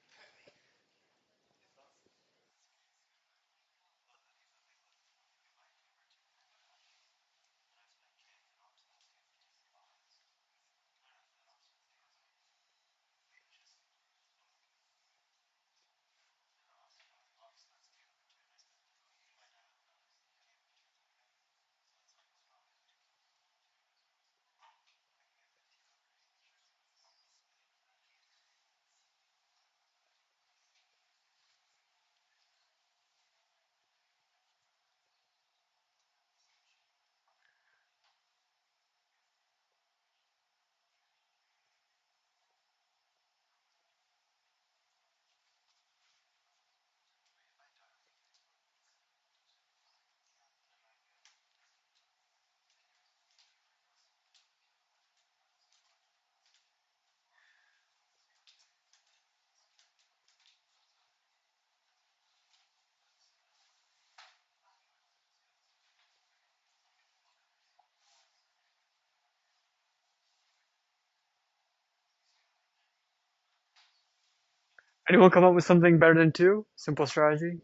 Speaker 1: Anyone come up with something better than 2? Simple strategy?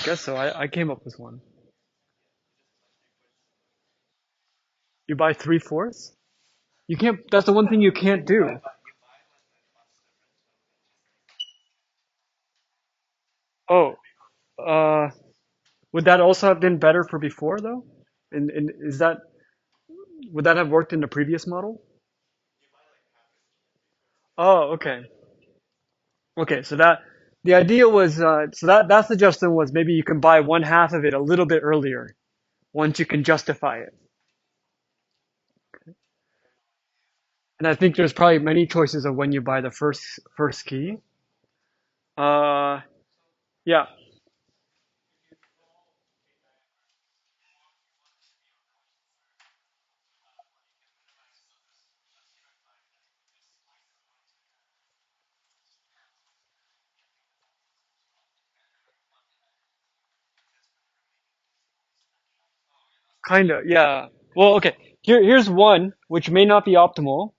Speaker 1: Guess so. I came up with one. You buy 3/4? You can't, that's the one thing you can't do. Oh, uh, would that also have been better for before though? And is that, would that have worked in the previous model? Oh, okay. Okay, so that, the idea was, so that suggestion was maybe you can buy one half of it a little bit earlier once you can justify it. And I think there's probably many choices of when you buy the first key. Uh, yeah, kinda, yeah. Well, okay. Here's one which may not be optimal.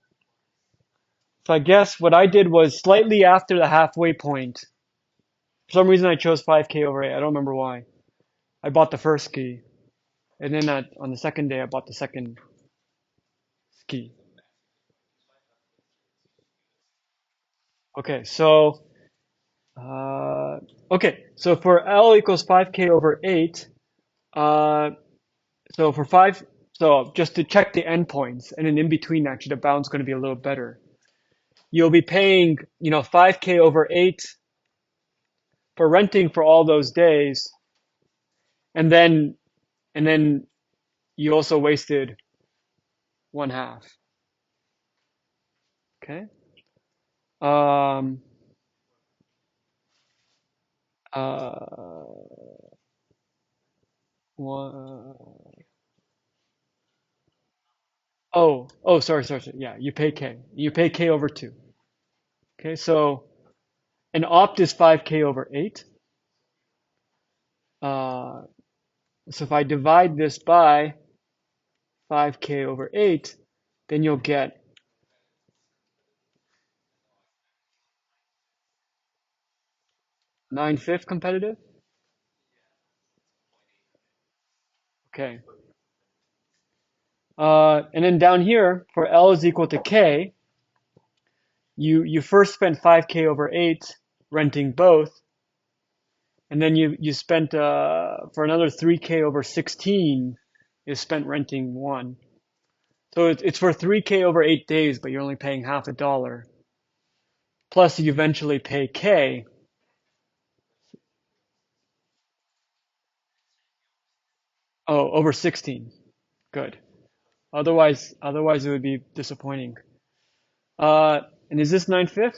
Speaker 1: So I guess what I did was slightly after the halfway point. For some reason, I chose 5K over 8. I don't remember why. I bought the first key, and then on the second day, I bought the second key. Okay, so uh, okay, so for L equals 5K over 8, uh, so for 5, so just to check the endpoints, and then in between, actually, the bound's going to be a little better. You'll be paying, 5K over 8 for renting for all those days, and then and then you also wasted one half. Okay. Um. Uh. One. Oh, sorry. Yeah, you pay K. You pay K over 2. Okay, so an opt is 5K over 8. Uh, so if I divide this by 5K over 8, then you'll get 9/5 competitive. Okay. And then down here, for L is equal to K, you first spent 5K over 8 renting both, and then you spent for another 3K over 16 is spent renting one. So it's for 3K over 8 days, but you're only paying half a dollar. Plus you eventually pay K. Oh, over 16. Good. Otherwise it would be disappointing. And is this 9/5?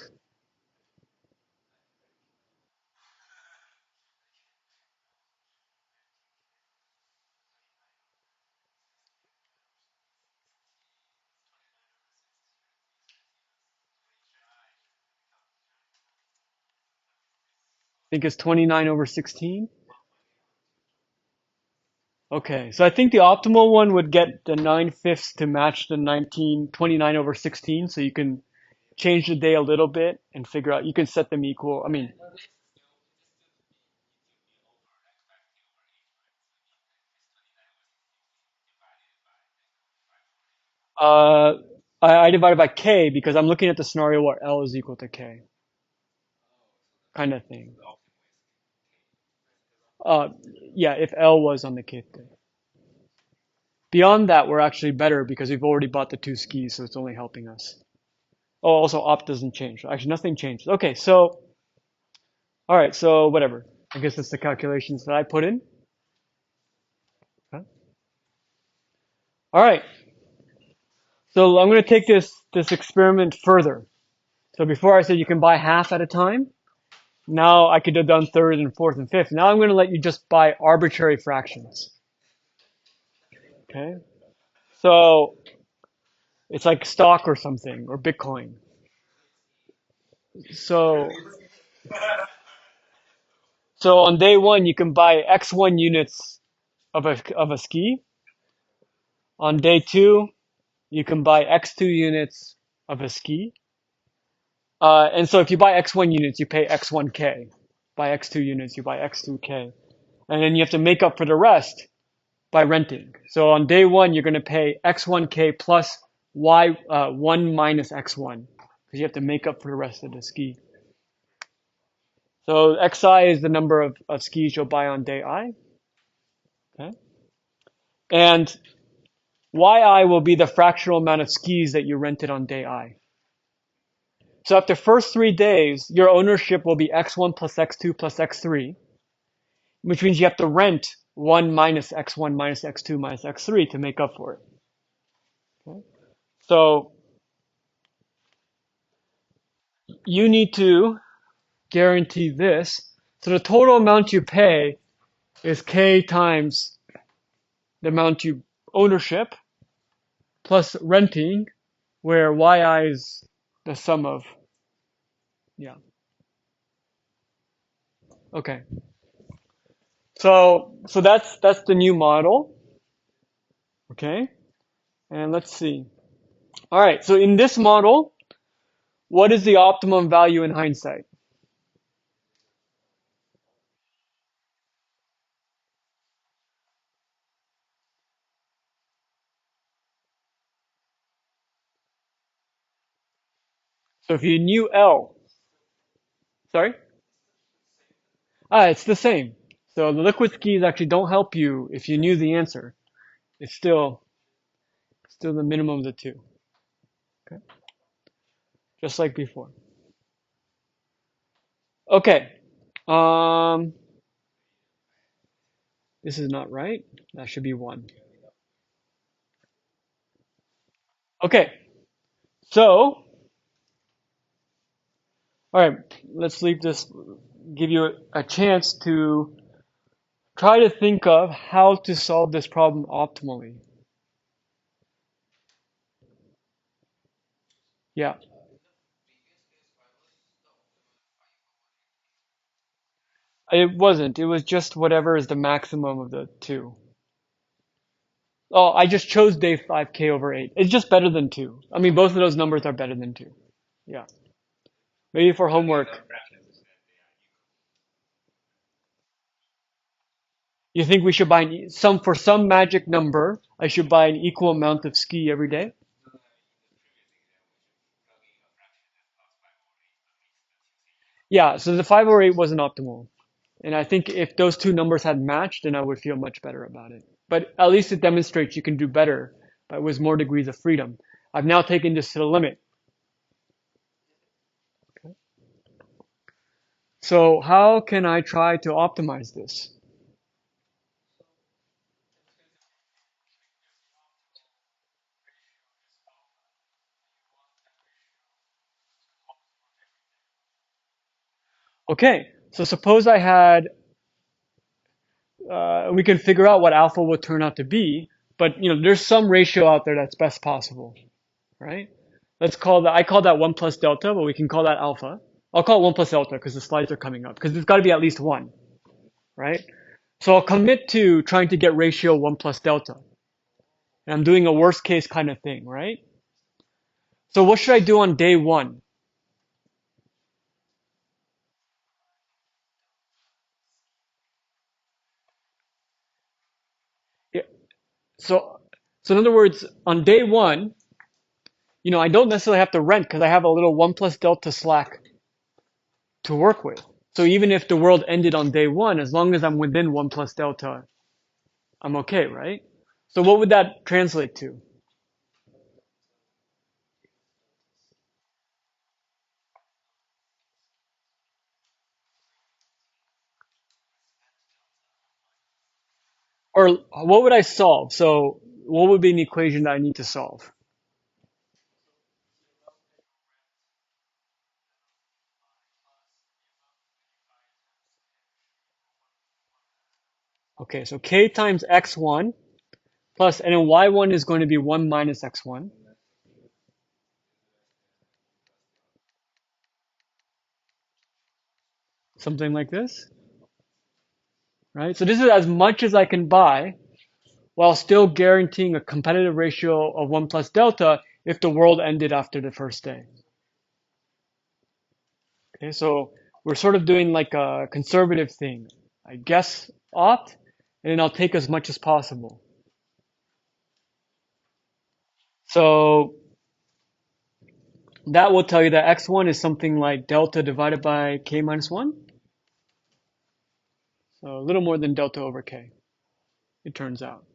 Speaker 1: I think it's 29 over 16. Okay, so I think the optimal one would get the 9/5 to match the 29 over 16, so you can change the day a little bit and figure out, you can set them equal. I mean, uh, I divided by K because I'm looking at the scenario where L is equal to K, kind of thing. Uh, yeah, if L was on the Kth day. Beyond that, we're actually better because we've already bought the two skis, so it's only helping us. Oh, also opt doesn't change. Actually, nothing changed. Okay, so, all right, so whatever. I guess it's the calculations that I put in. Okay. All right, so I'm going to take this experiment further. So before I said you can buy half at a time. Now I could have done third and fourth and fifth. Now I'm going to let you just buy arbitrary fractions. Okay, so it's like stock or something or Bitcoin. So so on day one you can buy X1 units of a ski. On day two you can buy X2 units of a ski. And so if you buy X1 units, you pay X1K. Buy X2 units, you buy X2K. And then you have to make up for the rest by renting. So on day one, you're going to pay X1K plus Y1 minus X1 because you have to make up for the rest of the ski. So XI is the number of skis you'll buy on day I. Okay. And YI will be the fractional amount of skis that you rented on day I. So after first 3 days, your ownership will be X1 plus X2 plus X3, which means you have to rent 1 minus X1 minus X2 minus X3 to make up for it. Okay? So you need to guarantee this. So the total amount you pay is K times the amount you ownership plus renting, where YI is the sum of, yeah. Okay. So that's the new model. Okay. And let's see. All right. So in this model, what is the optimum value in hindsight? So if you knew L, sorry? It's the same. So the liquid skis actually don't help you if you knew the answer. It's still the minimum of the two. Okay. Just like before. Okay. Um, this is not right. That should be 1. Okay, so, all right, let's leave this, give you a chance to try to think of how to solve this problem optimally. Yeah, it wasn't. It was just whatever is the maximum of the two. Oh, I just chose day 5k over 8. It's just better than 2. I mean, both of those numbers are better than 2. Yeah. Maybe for homework. You think we should buy for some magic number, I should buy an equal amount of ski every day? Yeah, so the 5 or 8 wasn't optimal. And I think if those two numbers had matched, then I would feel much better about it. But at least it demonstrates you can do better, but with more degrees of freedom. I've now taken this to the limit. So how can I try to optimize this? Okay, so suppose I had, we can figure out what alpha would turn out to be, but there's some ratio out there that's best possible, right? Let's call that, I call that 1 plus delta, but we can call that alpha. I'll call it 1 plus delta because the slides are coming up, because there's got to be at least 1, right? So I'll commit to trying to get ratio 1 plus delta. And I'm doing a worst case kind of thing, right? So what should I do on day 1? Yeah, So, so in other words, on day 1, I don't necessarily have to rent because I have a little 1 plus delta slack to work with. So even if the world ended on day 1, as long as I'm within 1 plus delta, I'm okay, right? So what would that translate to? Or what would I solve? So what would be an equation that I need to solve? Okay, so k times x1 plus, and then y1 is going to be 1 minus x1, something like this, right? So this is as much as I can buy while still guaranteeing a competitive ratio of 1 plus delta if the world ended after the first day. Okay, so we're sort of doing like a conservative thing. I guess opt, and then I'll take as much as possible. So that will tell you that x1 is something like delta divided by k minus 1. So a little more than delta over k, it turns out.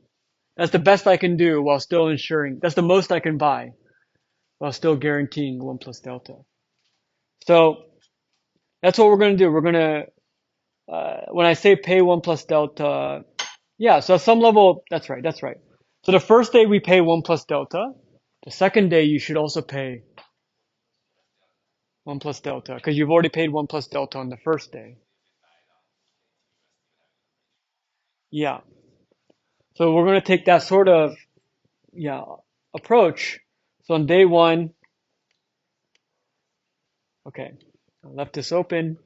Speaker 1: That's the best I can do while still ensuring, that's the most I can buy while still guaranteeing 1 plus delta. So that's what we're going to do. We're going to, when I say pay 1 plus delta, yeah, so at some level, that's right, that's right. So the first day we pay 1 plus delta. The second day you should also pay 1 plus delta because you've already paid 1 plus delta on the first day. Yeah. So we're going to take that sort of, yeah, approach. So on day 1, okay, I left this open.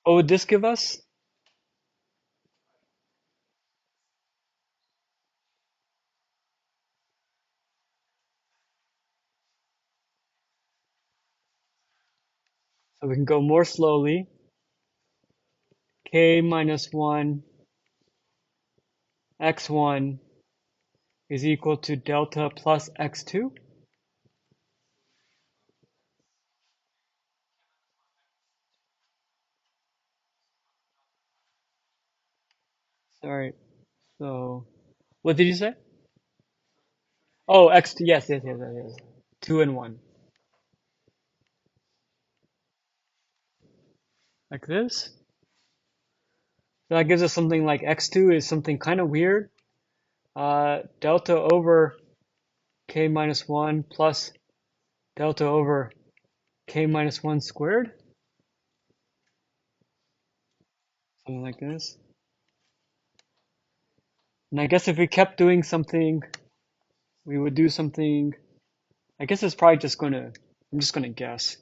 Speaker 1: What would this give us? So we can go more slowly. K minus 1 x1 is equal to delta plus x2. Sorry. So what did you say? Oh, x2. Yes, yes, yes, yes, yes. 2 and 1. like this. So that gives us something like x2 is something kind of weird. Delta over k minus 1 plus delta over k minus 1 squared. Something like this. And I guess if we kept doing something, we would do something. I guess it's probably just gonna, I'm just gonna guess.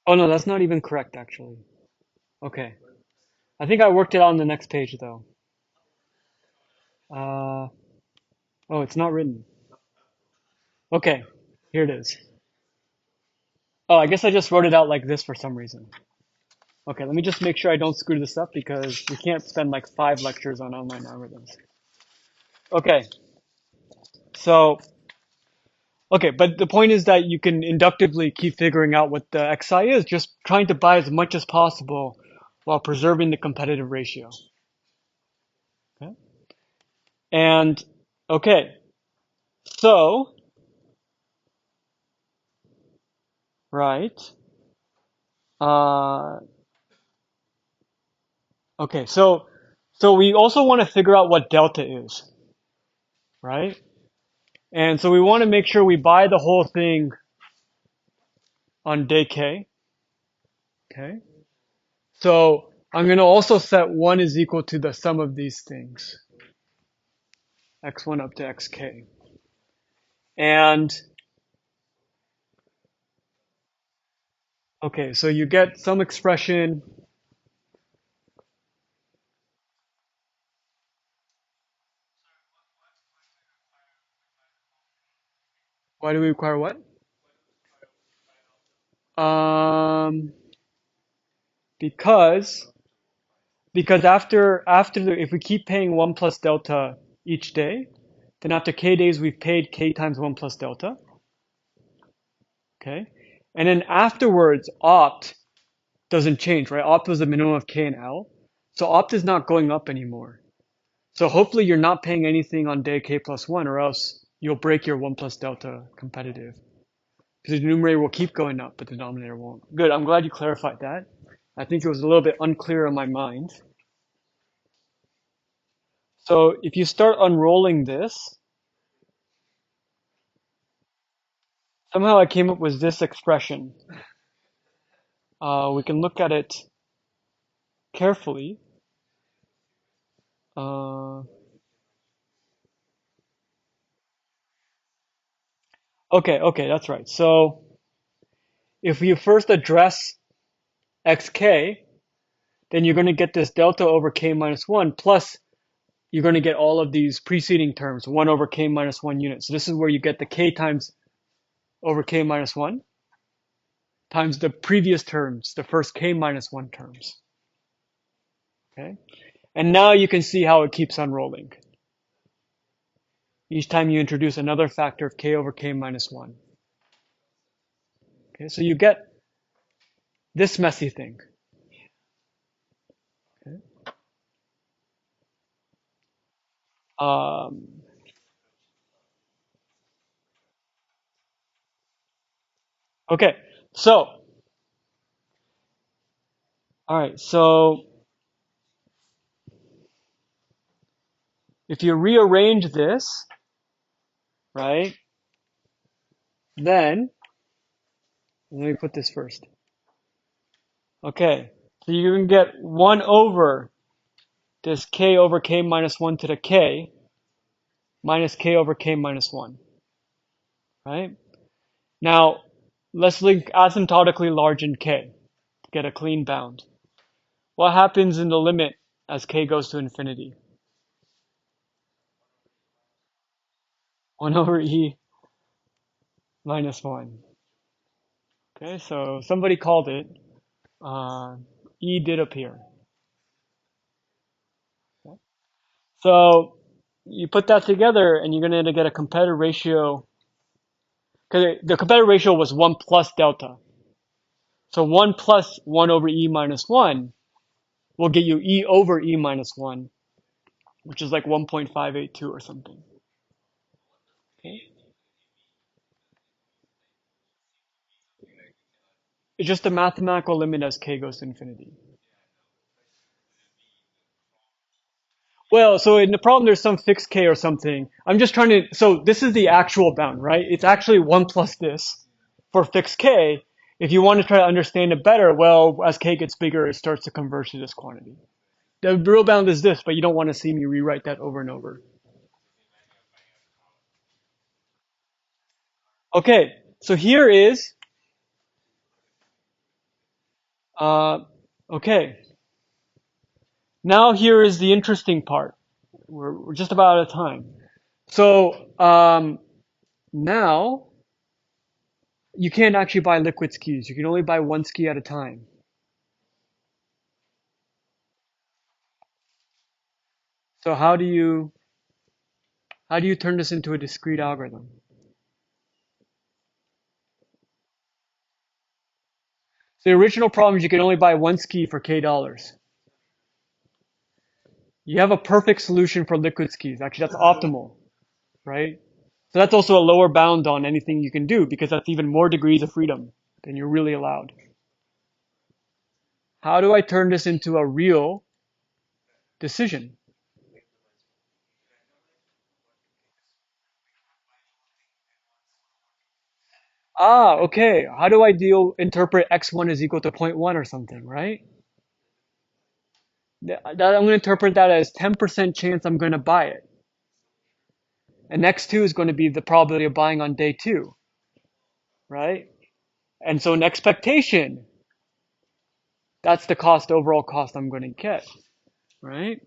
Speaker 1: Oh no, that's not even correct actually. Okay. I think I worked it out on the next page though. Uh, oh, it's not written. Okay, here it is. Oh, I guess I just wrote it out like this for some reason. Okay, let me just make sure I don't screw this up because we can't spend like 5 lectures on online algorithms. Okay, so, okay, but the point is that you can inductively keep figuring out what the xi is, just trying to buy as much as possible while preserving the competitive ratio. Okay, and, okay, so, right, uh, okay, so we also want to figure out what delta is, right? And so we want to make sure we buy the whole thing on day k. Okay. So I'm going to also set 1 is equal to the sum of these things, x1 up to xk. And okay, so you get some expression. Why do we require what? Um, because if we keep paying 1 plus delta each day, then after k days we've paid k times 1 plus delta. Okay, and then afterwards opt doesn't change, right? Opt was the minimum of k and l, so opt is not going up anymore. So hopefully you're not paying anything on day k plus 1, or else you'll break your 1 plus delta competitive. Because the numerator will keep going up, but the denominator won't. Good, I'm glad you clarified that. I think it was a little bit unclear in my mind. So if you start unrolling this, somehow I came up with this expression. We can look at it carefully. Okay, that's right. So if you first address xk, then you're going to get this delta over k minus 1 plus you're going to get all of these preceding terms, 1 over k minus 1 unit. So this is where you get the k times over k minus 1 times the previous terms, the first k minus 1 terms. Okay? And now you can see how it keeps unrolling. Each time you introduce another factor of k over k minus 1. Okay, so you get this messy thing. Okay, um, okay. So, all right, so if you rearrange this, right, then, let me put this first. Okay, so you can get 1 over this k over k minus 1 to the k minus k over k minus 1, right? Now, let's link asymptotically large in k to get a clean bound. What happens in the limit as k goes to infinity? 1 over e minus 1. Okay, so somebody called it. E did appear. Okay. So you put that together and you're going to get a competitive ratio, because the competitive ratio was 1 plus delta. So 1 plus 1 over e minus 1 will get you e over e minus 1, which is like 1.582 or something. Okay. It's just a mathematical limit as k goes to infinity. Well, so in the problem, there's some fixed k or something. I'm just trying to, so this is the actual bound, right? It's actually 1 plus this for fixed k. If you want to try to understand it better, well, as k gets bigger, it starts to converge to this quantity. The real bound is this, but you don't want to see me rewrite that over and over. Okay, so here is, uh, okay. Now here is the interesting part. We're just about out of time. So now you can't actually buy liquid skis. You can only buy one ski at a time. So how do you turn this into a discrete algorithm? So the original problem is you can only buy one ski for k dollars. You have a perfect solution for liquid skis. Actually, that's optimal, right? So that's also a lower bound on anything you can do because that's even more degrees of freedom than you're really allowed. How do I turn this into a real decision? Ah, okay. How do I interpret x1 is equal to zero point 0.1 or something, right? I'm going to interpret that as 10% chance I'm going to buy it. And x2 is going to be the probability of buying on day 2, right? And so an expectation, that's the overall cost I'm going to get, right?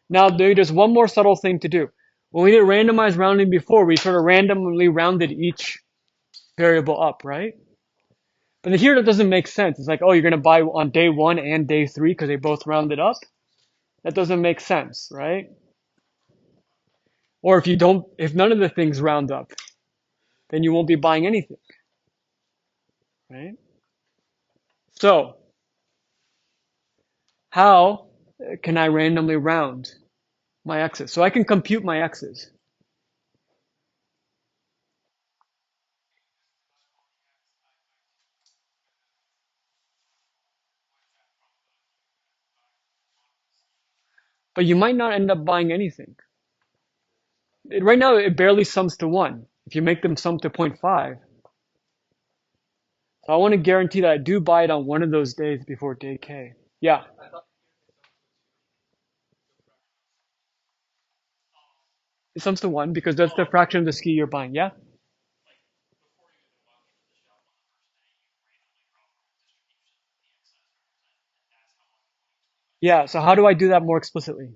Speaker 1: Now there's one more subtle thing to do. When we did randomized rounding before, we sort of randomly rounded each variable up, right? But here that doesn't make sense. It's like, oh, you're going to buy on day 1 and day 3 because they both rounded up. That doesn't make sense, right? Or if none of the things round up, then you won't be buying anything, right? So how can I randomly round my x's? So I can compute my x's. But you might not end up buying anything. Right now, it barely sums to 1. If you make them sum to 0.5. So I want to guarantee that I do buy it on one of those days before day k. Yeah, it sums to 1 because that's the fraction of the ski you're buying. Yeah? Yeah, so how do I do that more explicitly?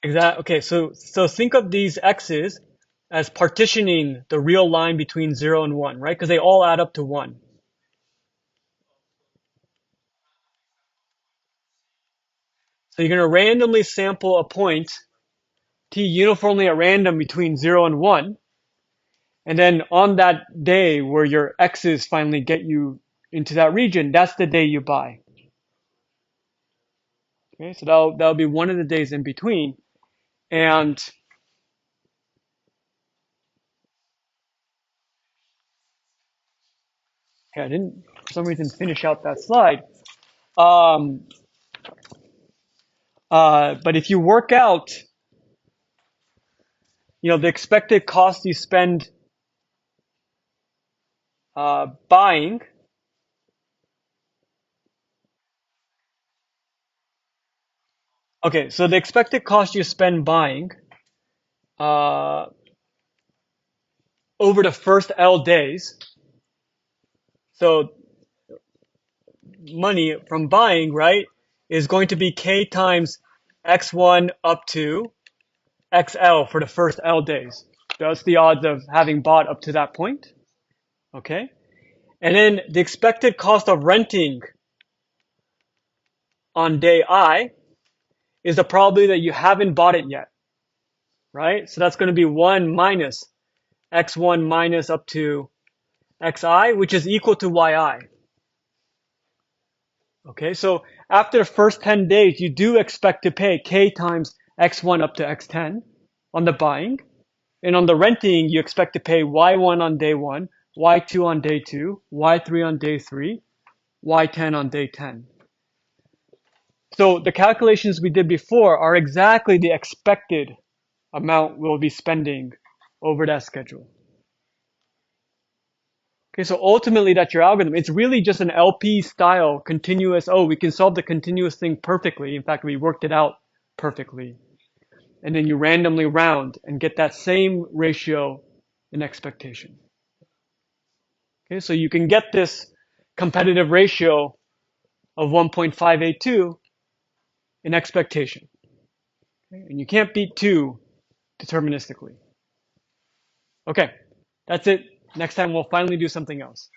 Speaker 1: Exactly. Okay, so think of these x's as partitioning the real line between 0 and 1, right? Because they all add up to 1. So you're going to randomly sample a point t uniformly at random between 0 and 1. And then on that day where your x's finally get you into that region, that's the day you buy. Okay, so that'll be one of the days in between. And okay, I didn't for some reason finish out that slide. Um, but if you work out, the expected cost you spend buying. Okay, so the expected cost you spend buying uh, over the first L days. So money from buying, right, is going to be k times x1 up to xl for the first L days. That's the odds of having bought up to that point. Okay. And then the expected cost of renting on day I is the probability that you haven't bought it yet, right? So that's going to be 1 minus x1 minus up to xi, which is equal to yi. Okay, so after the first 10 days, you do expect to pay k times x1 up to x10 on the buying. And on the renting, you expect to pay y1 on day 1, y2 on day 2, y3 on day 3, y10 on day 10. So the calculations we did before are exactly the expected amount we'll be spending over that schedule. Okay, so ultimately that's your algorithm. It's really just an LP style continuous, oh, we can solve the continuous thing perfectly. In fact, we worked it out perfectly. And then you randomly round and get that same ratio in expectation. Okay, so you can get this competitive ratio of 1.582 in expectation. Okay, and you can't beat 2 deterministically. Okay, that's it. Next time we'll finally do something else.